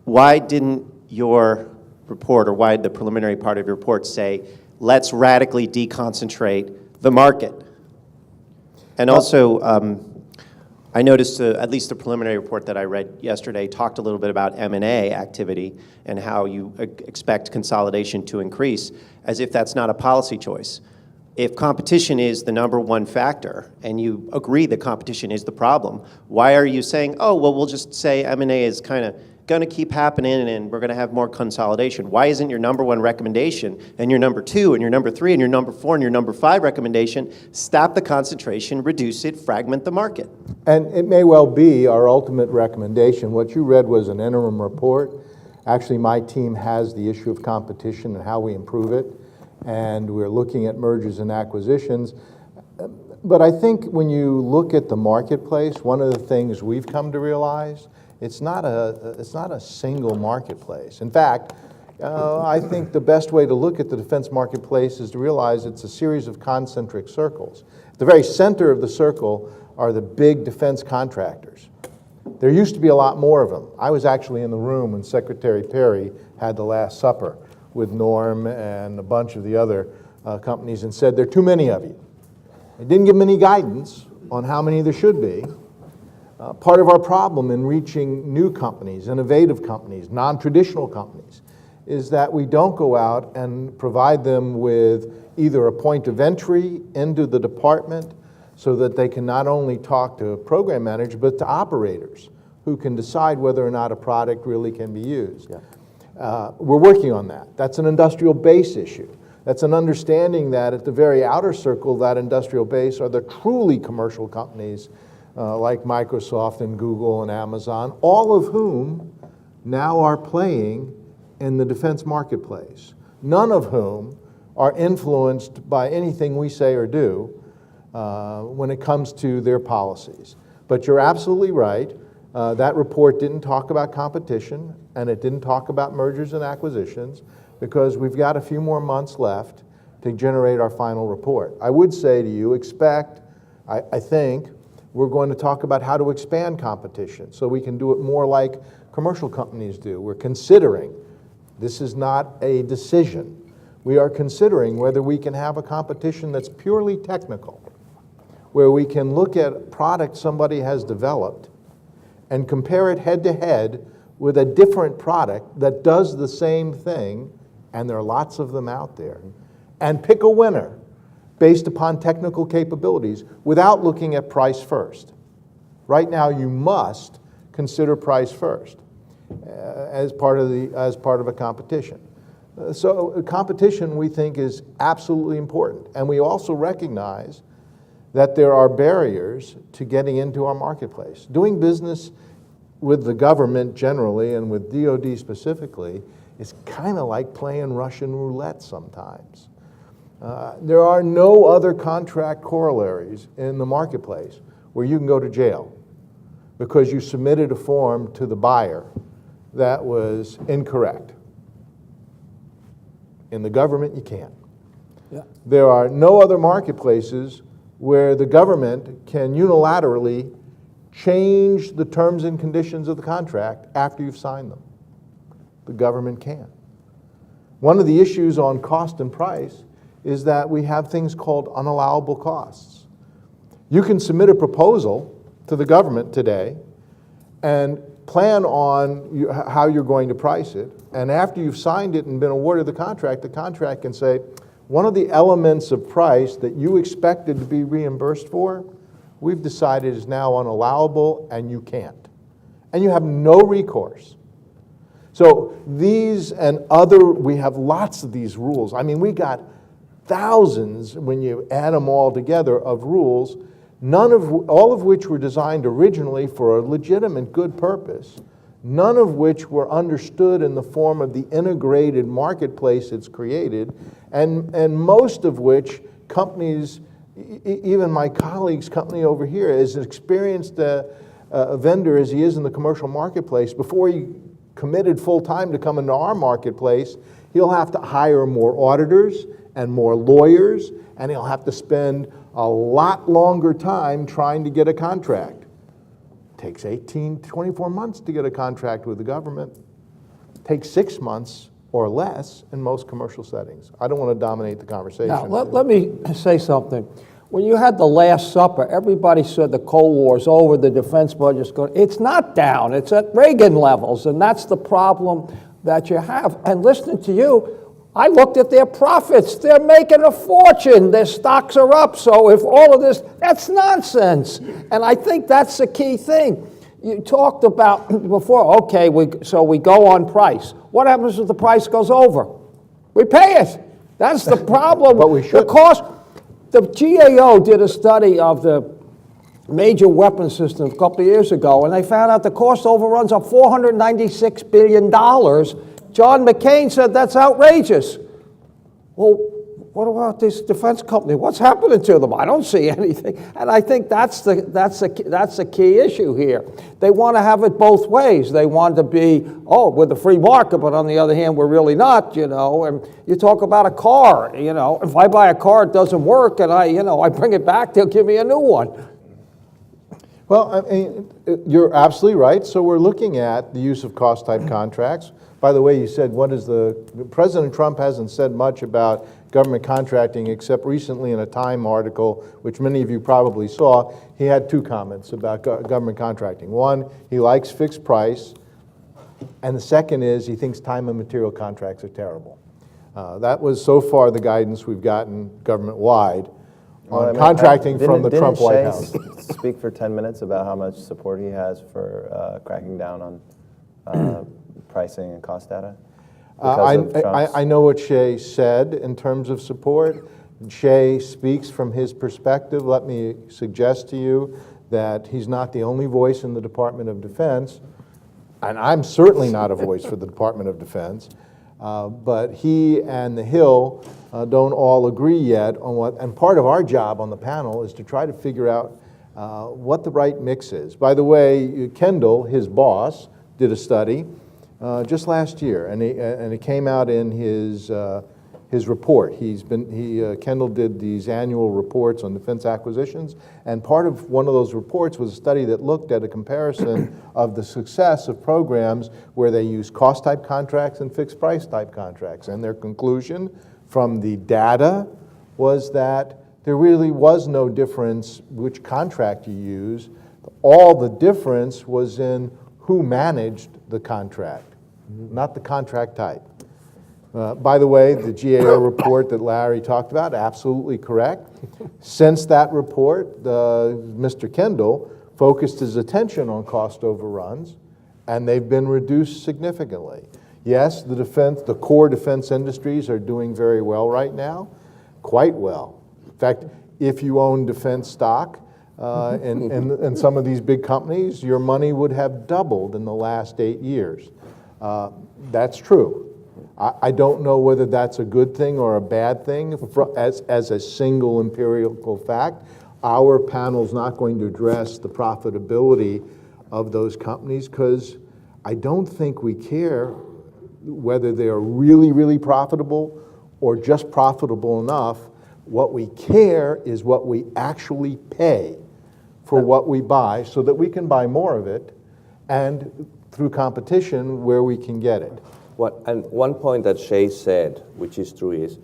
Why didn't your report, or why did the preliminary part of your report say, let's radically deconcentrate the market? And also, I noticed at least the preliminary report that I read yesterday talked a little bit about M&A activity and how you expect consolidation to increase, as if that's not a policy choice. If competition is the number one factor, and you agree that competition is the problem, why are you saying, oh, well, we'll just say M&A is kind of going to keep happening and we're going to have more consolidation? Why isn't your number one recommendation and your number two and your number three and your number four and your number five recommendation stop the concentration, reduce it, fragment the market? And it may well be our ultimate recommendation. What you read was an interim report. Actually, my team has the issue of competition and how we improve it, and we're looking at mergers and acquisitions. But I think when you look at the marketplace, one of the things we've come to realize, it's not a single marketplace. In fact, I think the best way to look at the defense marketplace is to realize it's a series of concentric circles. At the very center of the circle are the big defense contractors. There used to be a lot more of them. I was actually in the room when Secretary Perry had the Last Supper with Norm and a bunch of the other companies and said, there are too many of you. It didn't give them any guidance on how many there should be. Part of our problem in reaching new companies, innovative companies, non-traditional companies, is that we don't go out and provide them with either a point of entry into the department so that they can not only talk to program managers, but to operators who can decide whether or not a product really can be used. Yeah. We're working on that. That's an industrial base issue. That's an understanding that at the very outer circle of that industrial base are the truly commercial companies like Microsoft and Google and Amazon, all of whom now are playing in the defense marketplace, none of whom are influenced by anything we say or do when it comes to their policies. But you're absolutely right. That report didn't talk about competition, and it didn't talk about mergers and acquisitions, because we've got a few more months left to generate our final report. I would say to you, expect, I think, we're going to talk about how to expand competition so we can do it more like commercial companies do. We're considering, this is not a decision, we are considering whether we can have a competition that's purely technical, where we can look at a product somebody has developed and compare it head to head with a different product that does the same thing, and there are lots of them out there, and pick a winner based upon technical capabilities without looking at price first. Right now, you must consider price first as part of a competition. So competition, we think, is absolutely important, and we also recognize that there are barriers to getting into our marketplace. Doing business with the government generally and with DoD specifically is kind of like playing Russian roulette sometimes. There are no other contract corollaries in the marketplace where you can go to jail because you submitted a form to the buyer that was incorrect. In the government, you can't. Yeah. There are no other marketplaces where the government can unilaterally change the terms and conditions of the contract after you've signed them. The government can. One of the issues on cost and price is that we have things called unallowable costs. You can submit a proposal to the government today and plan on how you're going to price it, and after you've signed it and been awarded the contract can say, one of the elements of price that you expected to be reimbursed for, we've decided is now unallowable and you can't. And you have no recourse. So these and other, we have lots of these rules. I mean, we got thousands, when you add them all together, of rules, all of which were designed originally for a legitimate good purpose, none of which were understood in the form of the integrated marketplace it's created, and most of which companies, even my colleague's company over here, is an experienced vendor as he is in the commercial marketplace. Before he committed full-time to come into our marketplace, he'll have to hire more auditors and more lawyers, and he'll have to spend a lot longer time trying to get a contract. It takes 18, 24 months to get a contract with the government. It takes 6 months or less in most commercial settings. I don't want to dominate the conversation. Now, let me say something. When you had the Last Supper, everybody said the Cold War's over, the defense budget's going. It's not down. It's at Reagan levels, and that's the problem that you have. And listening to you, I looked at their profits. They're making a fortune. Their stocks are up. So if all of this, that's nonsense. And I think that's the key thing. You talked about before, okay, so we go on price. What happens if the price goes over? We pay it. That's the problem. But we should. The cost. The GAO did a study of the major weapon systems a couple of years ago, and they found out the cost overruns are $496 billion. John McCain said that's outrageous. Well, what about this defense company? What's happening to them? I don't see anything. And I think that's the key issue here. They want to have it both ways. They want to be, oh, we're the free market, but on the other hand, we're really not, you know. And you talk about a car, you know. If I buy a car, it doesn't work, and I bring it back, they'll give me a new one. Well, I mean, you're absolutely right. So we're looking at the use of cost-type contracts. By the way, you said, President Trump hasn't said much about government contracting except recently in a Time article, which many of you probably saw. He had two comments about government contracting. One, he likes fixed price, and the second is he thinks time and material contracts are terrible. That was so far the guidance we've gotten government-wide on contracting from the Trump White House. Didn't Shea speak for 10 minutes about how much support he has for cracking down on pricing and cost data? I know what Shea said in terms of support. Shea speaks from his perspective. Let me suggest to you that he's not the only voice in the Department of Defense, and I'm certainly not a voice for the Department of Defense, but he and the Hill don't all agree yet on what, and part of our job on the panel is to try to figure out what the right mix is. By the way, Kendall, his boss, did a study just last year, and it came out in his report. Kendall did these annual reports on defense acquisitions, and part of one of those reports was a study that looked at a comparison of the success of programs where they use cost-type contracts and fixed-price-type contracts. And their conclusion from the data was that there really was no difference which contract you use. All the difference was in who managed the contract, not the contract type. By the way, the GAO report that Larry talked about, absolutely correct. Since that report, Mr. Kendall focused his attention on cost overruns, and they've been reduced significantly. Yes, the core defense industries are doing very well right now, quite well. In fact, if you own defense stock in some of these big companies, your money would have doubled in the last 8 years. That's true. I don't know whether that's a good thing or a bad thing as a single empirical fact. Our panel's not going to address the profitability of those companies because I don't think we care whether they are really, really profitable or just profitable enough. What we care is what we actually pay for what we buy so that we can buy more of it and through competition where we can get it. And one point that Shea said, which is true, is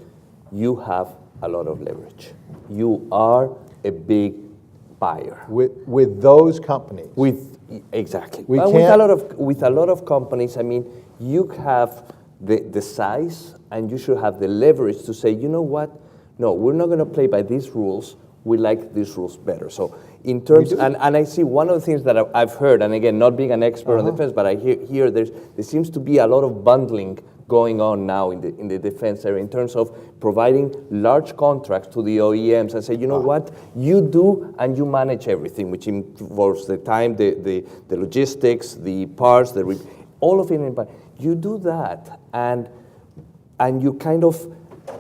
you have a lot of leverage. You are a big buyer. With those companies. Exactly. With a lot of companies, I mean, you have the size and you should have the leverage to say, you know what? No, we're not going to play by these rules. We like these rules better. So in terms, and I see one of the things that I've heard, and again, not being an expert on defense, but I hear there seems to be a lot of bundling going on now in the defense area in terms of providing large contracts to the OEMs and say, you know what, you do and you manage everything, which involves the time, the logistics, the parts, all of it. But you do that, and you kind of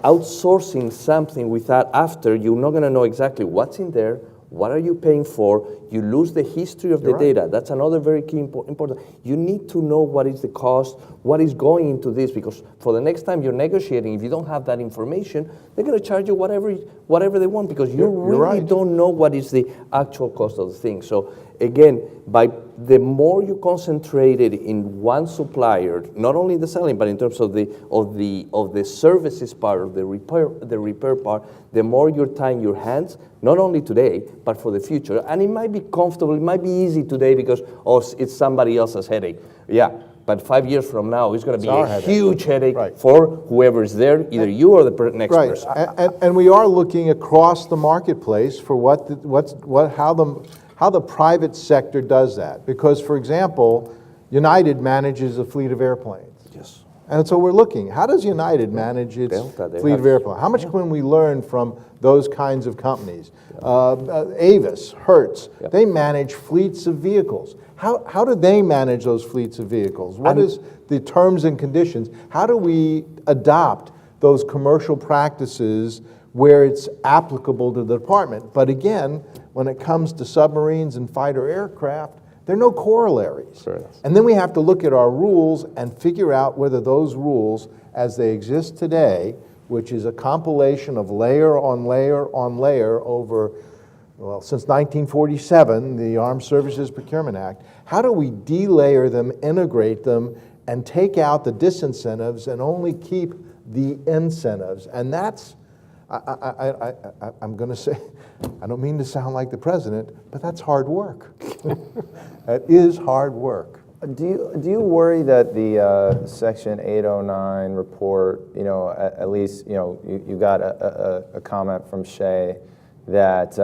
outsourcing something without after, you're not going to know exactly what's in there, what are you paying for, you lose the history of the data. That's another very key important. You need to know what is the cost, what is going into this, because for the next time you're negotiating, if you don't have that information, they're going to charge you whatever they want, because you really don't know what is the actual cost of the thing. So again, by the more you concentrated in one supplier, not only the selling, but in terms of the services part, of the repair part, the more you're tying your hands, not only today, but for the future. And it might be comfortable, it might be easy today because it's somebody else's headache. Yeah, but 5 years from now, it's going to be a huge headache for whoever is there, either you or the next person. And we are looking across the marketplace for how the private sector does that. Because, for example, United manages a fleet of airplanes. Yes. And so we're looking, how does United manage its fleet of airplanes? How much can we learn from those kinds of companies? Avis, Hertz, they manage fleets of vehicles. How do they manage those fleets of vehicles? What is the terms and conditions? How do we adopt those commercial practices where it's applicable to the department. But again, when it comes to submarines and fighter aircraft, there are no corollaries. Sure. And then we have to look at our rules and figure out whether those rules, as they exist today, which is a compilation of layer on layer on layer over, well, since 1947, the Armed Services Procurement Act, how do we delayer them, integrate them, and take out the disincentives and only keep the incentives? And that's, I'm going to say, I don't mean to sound like the president, but that's hard work. That is hard work. Do you worry that the Section 809 report, at least, you got a comment from Shay that,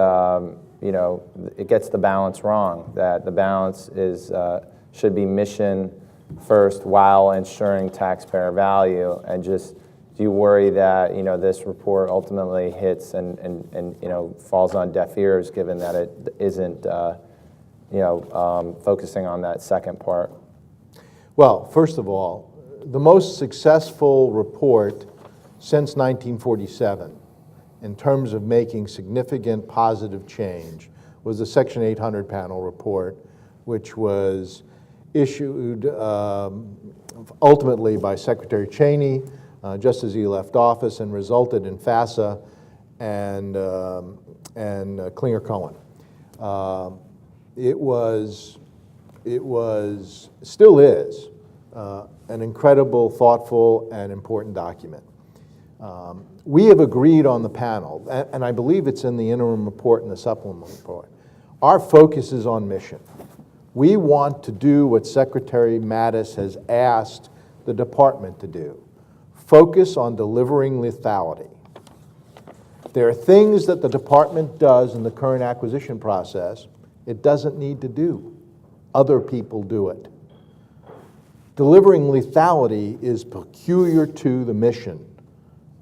it gets the balance wrong, that the balance should be mission first while ensuring taxpayer value, and just, do you worry that, this report ultimately hits and falls on deaf ears, given that it isn't, focusing on that second part? Well, first of all, the most successful report since 1947 in terms of making significant positive change was the Section 800 panel report, which was issued ultimately by Secretary Cheney just as he left office, and resulted in FASA and Klinger-Cohen. Still is, an incredible, thoughtful, and important document. We have agreed on the panel, and I believe it's in the interim report and the supplemental report. Our focus is on mission. We want to do what Secretary Mattis has asked the department to do. Focus on delivering lethality. There are things that the department does in the current acquisition process it doesn't need to do. Other people do it. Delivering lethality is peculiar to the mission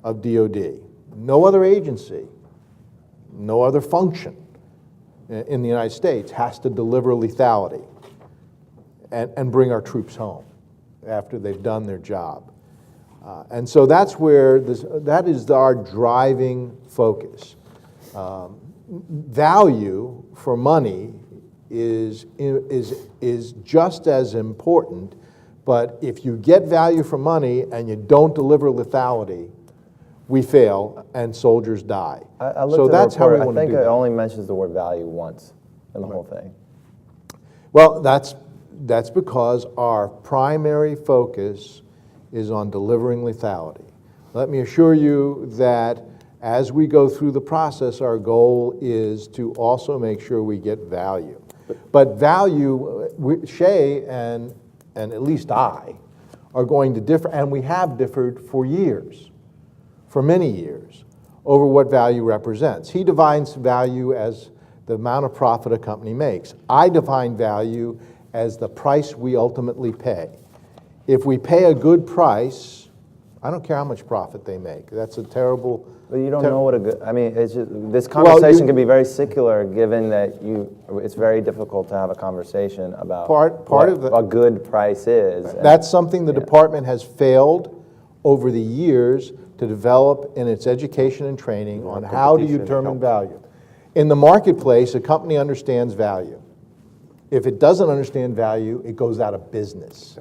of DoD. No other agency, no other function in the United States has to deliver lethality and bring our troops home after they've done their job. And so that's where that is our driving focus. Value for money is just as important, but if you get value for money and you don't deliver lethality, we fail and soldiers die. I looked So at that's the how we report. want to I do think it that. only mentions the word value once in the whole thing. Well, that's because our primary focus is on delivering lethality. Let me assure you that as we go through the process, our goal is to also make sure we get value. But value, Shay and at least I are going to differ, and we have differed for years, for many years, over what value represents. He defines value as the amount of profit a company makes. I define value as the price we ultimately pay. If we pay a good price, I don't care how much profit they make. That's a terrible... But you don't know what a good, I mean, it's just, this conversation can be very secular, given that it's very difficult to have a conversation about Part of what a good price is. That's something the department has failed over the years to develop in its education and training on how do you determine value. In the marketplace, a company understands value. If it doesn't understand value, it goes out of business.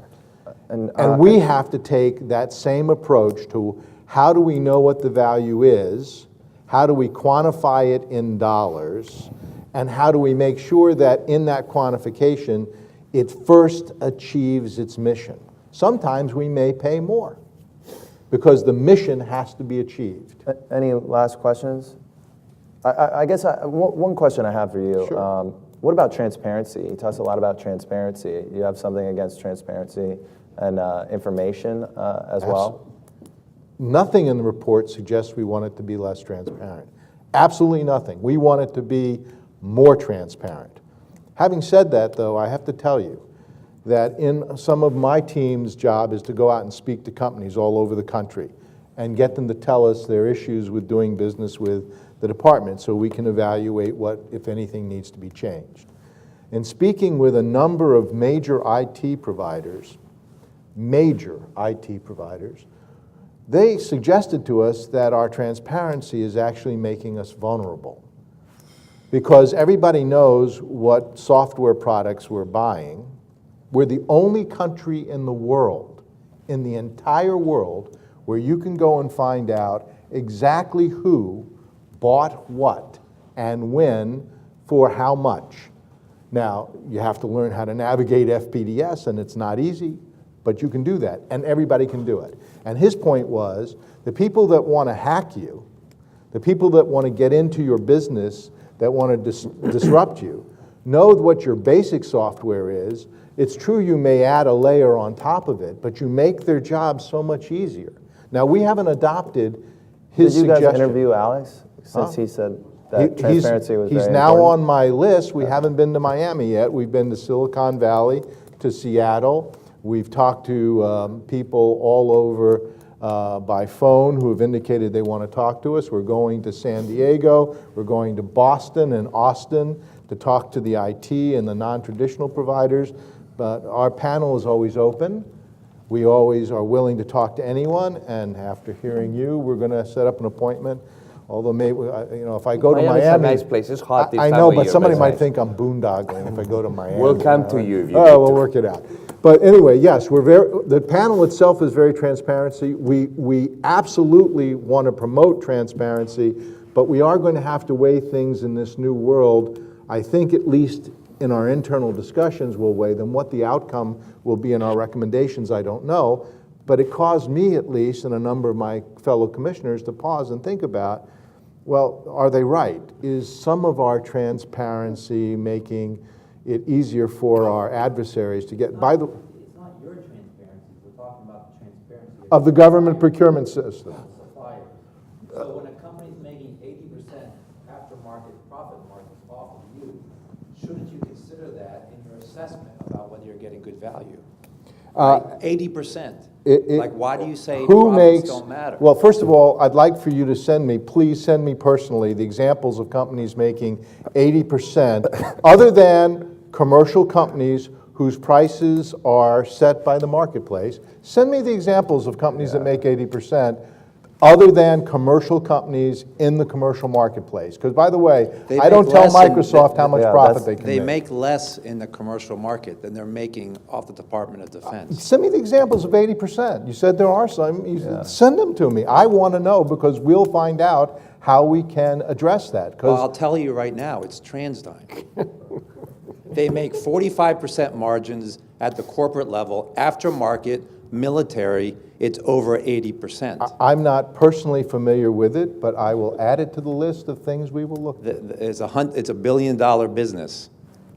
And we have to take that same approach to how do we know what the value is, how do we quantify it in dollars, and how do we make sure that in that quantification, it first achieves its mission. Sometimes we may pay more because the mission has to be achieved. Any last questions? I guess one question I have for you. Sure. What about transparency? You talk a lot about transparency. You have something against transparency and information as well? Nothing in the report suggests we want it to be less transparent. Absolutely nothing. We want it to be more transparent. Having said that, though, I have to tell you that in some of my team's job is to go out and speak to companies all over the country and get them to tell us their issues with doing business with the department so we can evaluate what, if anything, needs to be changed. In speaking with a number of major IT providers, they suggested to us that our transparency is actually making us vulnerable. Because everybody knows what software products we're buying. We're the only country in the world, in the entire world, where you can go and find out exactly who bought what and when for how much. Now, you have to learn how to navigate FPDS, and it's not easy, but you can do that, and everybody can do it. And his point was, the people that want to hack you, the people that want to get into your business, that want to disrupt you, know what your basic software is. It's true you may add a layer on top of it, but you make their job so much easier. Now, we haven't adopted his Did you guys suggestion. interview Alex, since he said that transparency was very He's now important? on my list. We haven't been to Miami yet. We've been to Silicon Valley, to Seattle. We've talked to people all over by phone who have indicated they want to talk to us. We're going to San Diego. We're going to Boston and Austin to talk to the IT and the non-traditional providers. But our panel is always open. We always are willing to talk to anyone. And after hearing you, we're going to set up an appointment. Although maybe, if I go to Miami's Miami, a nice place. It's hot this I time know, of but year, somebody it's might nice. think I'm boondoggling if I go to Miami. We'll come to you if you Oh, need we'll to. work it out. But anyway, yes, the panel itself is very transparency. We absolutely want to promote transparency, but we are going to have to weigh things in this new world. I think at least in our internal discussions we'll weigh them. What the outcome will be in our recommendations, I don't know. But it caused me, at least, and a number of my fellow commissioners to pause and think about, well, are they right? Is some of our transparency making it easier for our adversaries to get by the It's not your transparency, we're talking about the transparency of the government procurement system? the supplier. So when a company's making 80% aftermarket profit margins off of you, shouldn't you consider that in your assessment about whether you're getting good value? 80%. Like, why do you say Who profits makes, don't matter? well, first of all, I'd like for you to please send me personally the examples of companies making 80%, other than commercial companies whose prices are set by the marketplace. Send me the examples of companies that make 80%, other than commercial companies in the commercial marketplace. Because, by the way, They I don't make tell less in- Microsoft how much Yeah, profit that's- they can They make. make less in the commercial market than they're making off the Department of Defense. Send me the examples of 80%. You said there are some. Send them to me. I want to know, because we'll find out how we can address that. Well, I'll Because tell you right now, it's TransDigm. They make 45% margins at the corporate level. Aftermarket, military, it's over 80%. I'm not personally familiar with it, but I will add it to the list of things we will look at. It's a $1 billion business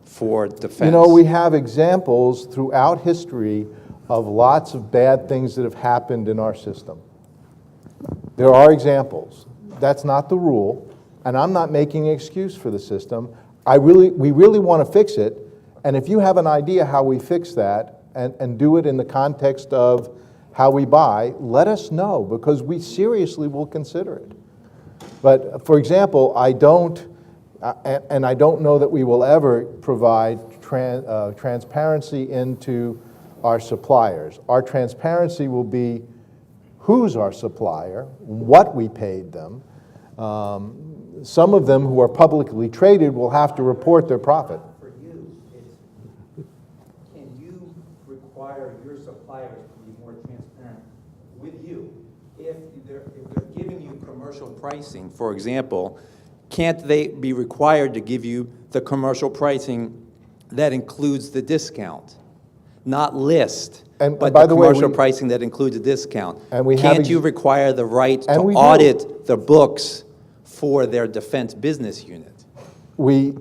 for defense. You know, we have examples throughout history of lots of bad things that have happened in our system. There are examples. That's not the rule, and I'm not making an excuse for the system. We really want to fix it, and if you have an idea how we fix that and do it in the context of how we buy, let us know, because we seriously will consider it. But, for example, I don't know that we will ever provide transparency into our suppliers. Our transparency will be who's our supplier, what we paid them. Some of them who are publicly traded will have to report their profit. For you, it's, can you require your suppliers to be more transparent with you? If they're giving you commercial pricing, for example, can't they be required to give you the commercial pricing that includes the discount? Not list, And but by the the way, commercial we- pricing that includes a discount. And we have Can't you require the right to And we do. audit the books for their defense business unit? We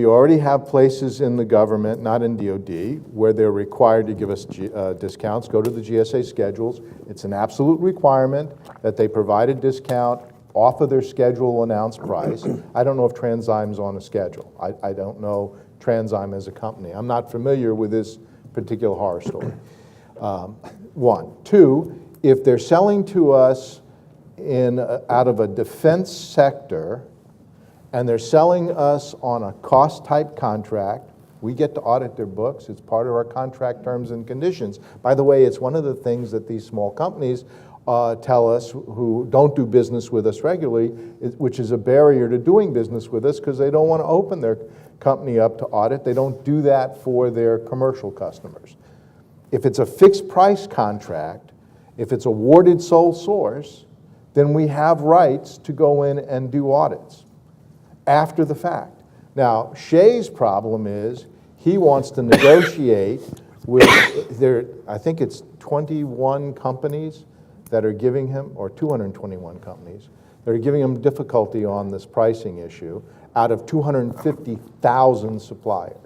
already have places in the government, not in DOD, where they're required to give us discounts. Go to the GSA schedules. It's an absolute requirement that they provide a discount off of their schedule announced price. I don't know if TransDigm's on a schedule. I don't know TransDigm as a company. I'm not familiar with this particular horror story. One. Two, if they're selling to us out of a defense sector, and they're selling us on a cost-type contract, We get to audit their books. It's part of our contract terms and conditions. By the way, it's one of the things that these small companies tell us who don't do business with us regularly, which is a barrier to doing business with us because they don't want to open their company up to audit. They don't do that for their commercial customers. If it's a fixed price contract, if it's awarded sole source, then we have rights to go in and do audits after the fact. Now, Shay's problem is he wants to negotiate with, I think it's 21 companies that are giving him, or 221 companies, that are giving him difficulty on this pricing issue out of 250,000 suppliers.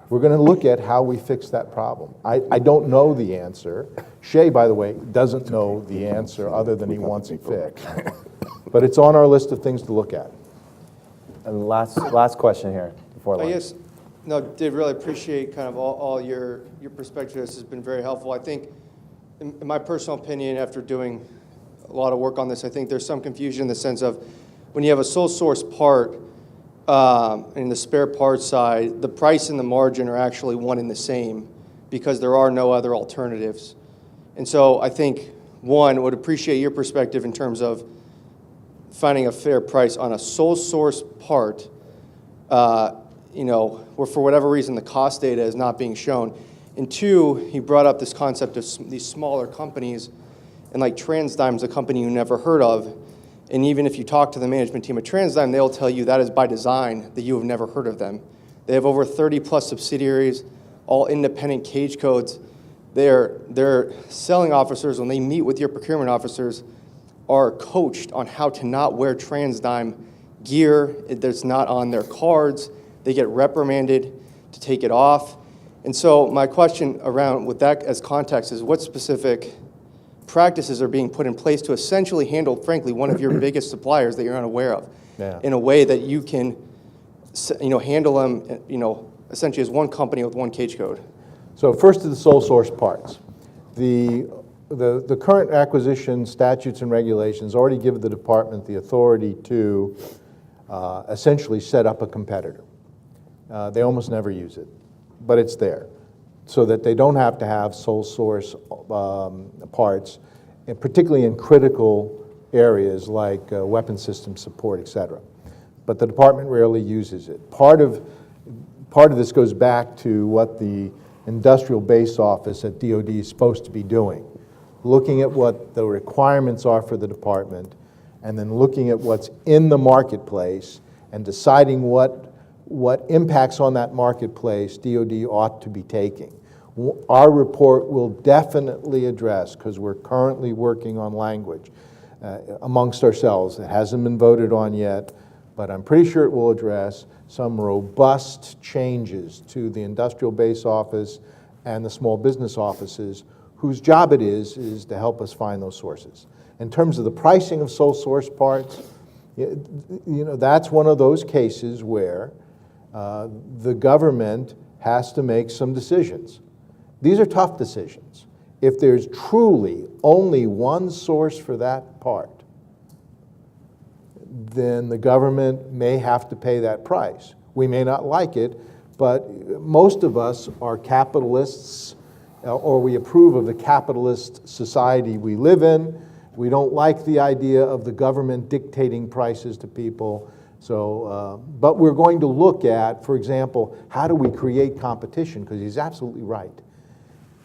We're going to look at how we fix that problem. I don't know the answer. Shay, by the way, doesn't know the answer other than he wants it fixed. But it's on our list of things to look at. And last question here before lunch. I guess, no, Dave, really appreciate kind of all your perspective. This has been very helpful. I think, in my personal opinion, after doing a lot of work on this, I think there's some confusion in the sense of when you have a sole source part, in the spare parts side, the price and the margin are actually one and the same because there are no other alternatives. And so I think, one, would appreciate your perspective in terms of finding a fair price on a sole source part, where for whatever reason the cost data is not being shown. And two, he brought up this concept of these smaller companies, and like TransDyme's a company you never heard of. And even if you talk to the management team at TransDyme, they'll tell you that is by design, that you have never heard of them. They have over 30 plus subsidiaries, all independent cage codes. Their selling officers, when they meet with your procurement officers, are coached on how to not wear TransDyme gear that's not on their cards. They get reprimanded to take it off. And so my question around with that as context is what specific practices are being put in place to essentially handle, frankly, one of your biggest suppliers that you're unaware of, in a way that you can, handle them, essentially as one company with one cage code. So first to the sole source parts. The current acquisition statutes and regulations already give the department the authority to essentially set up a competitor. They almost never use it, but it's there, so that they don't have to have sole source parts, and particularly in critical areas like weapon system support, et cetera. But the department rarely uses it. Part of this goes back to what the industrial base office at DoD is supposed to be doing, looking at what the requirements are for the department, and then looking at what's in the marketplace and deciding what impacts on that marketplace DoD ought to be taking. Our report will definitely address, because we're currently working on language amongst ourselves. It hasn't been voted on yet, but I'm pretty sure it will address some robust changes to the industrial base office and the small business offices, whose job it is to help us find those sources. In terms of the pricing of sole source parts, that's one of those cases where the government has to make some decisions. These are tough decisions. If there's truly only one source for that part, then the government may have to pay that price. We may not like it, but most of us are capitalists, or we approve of the capitalist society we live in. We don't like the idea of the government dictating prices to people. So, but we're going to look at, for example, how do we create competition? Because he's absolutely right.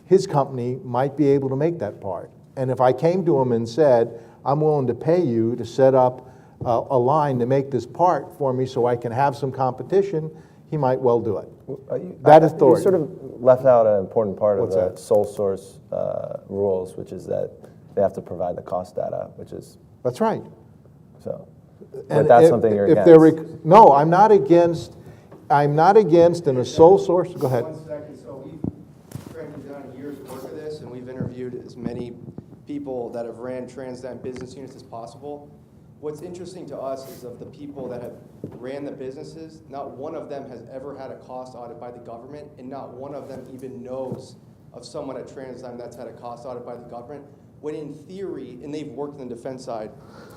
His company might be able to make that part. And if I came to him and said, I'm willing to pay you to set up a line to make this part for me so I can have some competition, he might well do it. That authority. You sort of left out an important part What's of the that? sole source rules, which is that they have to provide the cost data, which is, That's right. so. But And that's if- something you're if against. they're no, I'm not against in a sole source. Go ahead. 1 second. So we've done years of work of this, and we've interviewed as many people that have ran TransDyme business units as possible. What's interesting to us is of the people that have ran the businesses, not one of them has ever had a cost audit by the government, and not one of them even knows of someone at TransDyme that's had a cost audit by the government. When in theory, and they've worked in the defense side,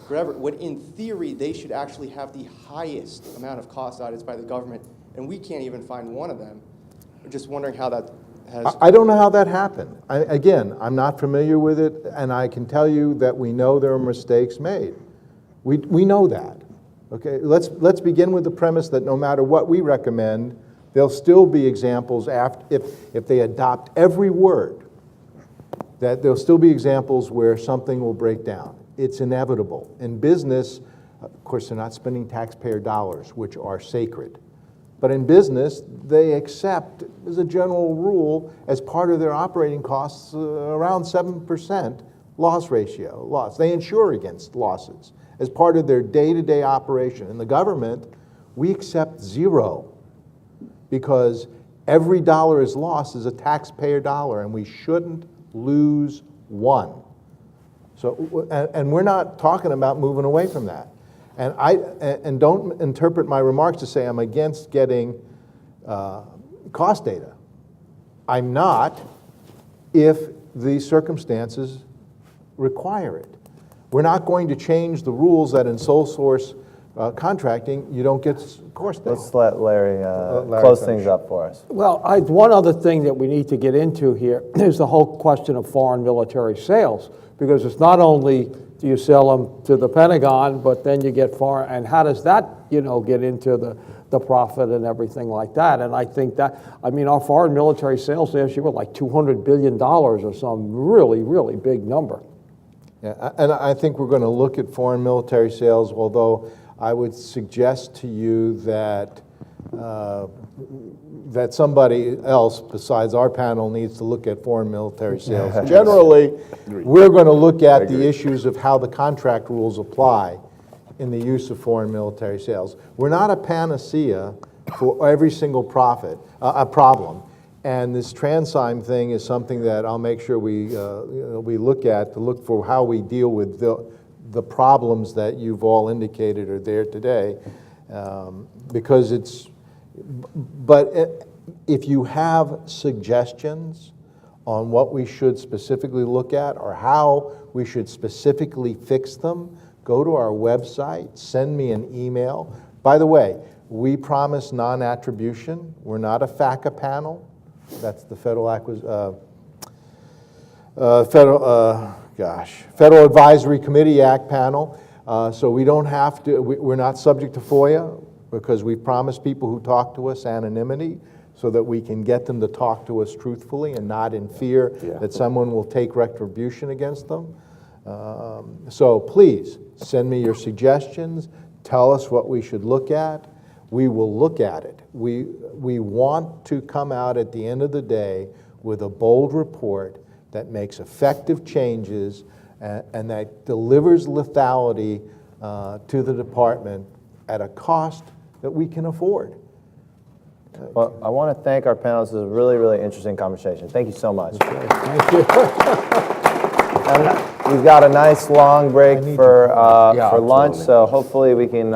whatever, when in theory they should actually have the highest amount of cost audits by the government, and we can't even find one of them. Just wondering how that has. I don't know how that happened. Again, I'm not familiar with it, and I can tell you that we know there are mistakes made. We know that. Okay, let's begin with the premise that no matter what we recommend, there'll still be examples if they adopt every word, that there'll still be examples where something will break down. It's inevitable. In business, of course, they're not spending taxpayer dollars, which are sacred. But in business, they accept, as a general rule, as part of their operating costs, around 7% loss ratio, loss. They insure against losses as part of their day-to-day operation. In the government, we accept zero because every dollar is lost is a taxpayer dollar, and we shouldn't lose one. So, and we're not talking about moving away from that. And don't interpret my remarks to say I'm against getting cost data. I'm not if the circumstances require it. We're not going to change the rules that in sole source contracting, you don't get cost data. Let's let Larry, Larry close finish. things up for us. Well, one other thing that we need to get into here is the whole question of foreign military sales, because it's not only do you sell them to the Pentagon, but then you get foreign, and how does that, get into the profit and everything like that? And I think that, our foreign military sales last year were like $200 billion or some really, really big number. Yeah, and I think we're going to look at foreign military sales, although I would suggest to you that that somebody else besides our panel needs to look at foreign military sales. Generally, we're going to look at the issues of how the contract rules apply in the use of foreign military sales. We're not a panacea for every single problem. And this TransSign thing is something that I'll make sure we look at to look for how we deal with the problems that you've all indicated are there today, because it's. But if you have suggestions on what we should specifically look at or how we should specifically fix them, go to our website, send me an email. By the way, we promise non-attribution. We're not a FACA panel. That's the Federal Advisory Committee Act panel. So we don't have to, we're not subject to FOIA because we promise people who talk to us anonymity so that we can get them to talk to us truthfully and not in fear that someone will take retribution against them. So please send me your suggestions. Tell us what we should look at. We will look at it. We want to come out at the end of the day with a bold report that makes effective changes and that delivers lethality to the department at a cost that we can afford. Well, I want to thank our panelists. This was a really, really interesting conversation. Thank you so much. Thank you. And we've got a nice long break for lunch, so hopefully we can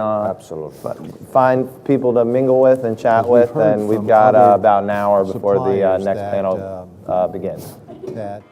find people to mingle with and chat with, and we've got about an hour before the next panel begins. That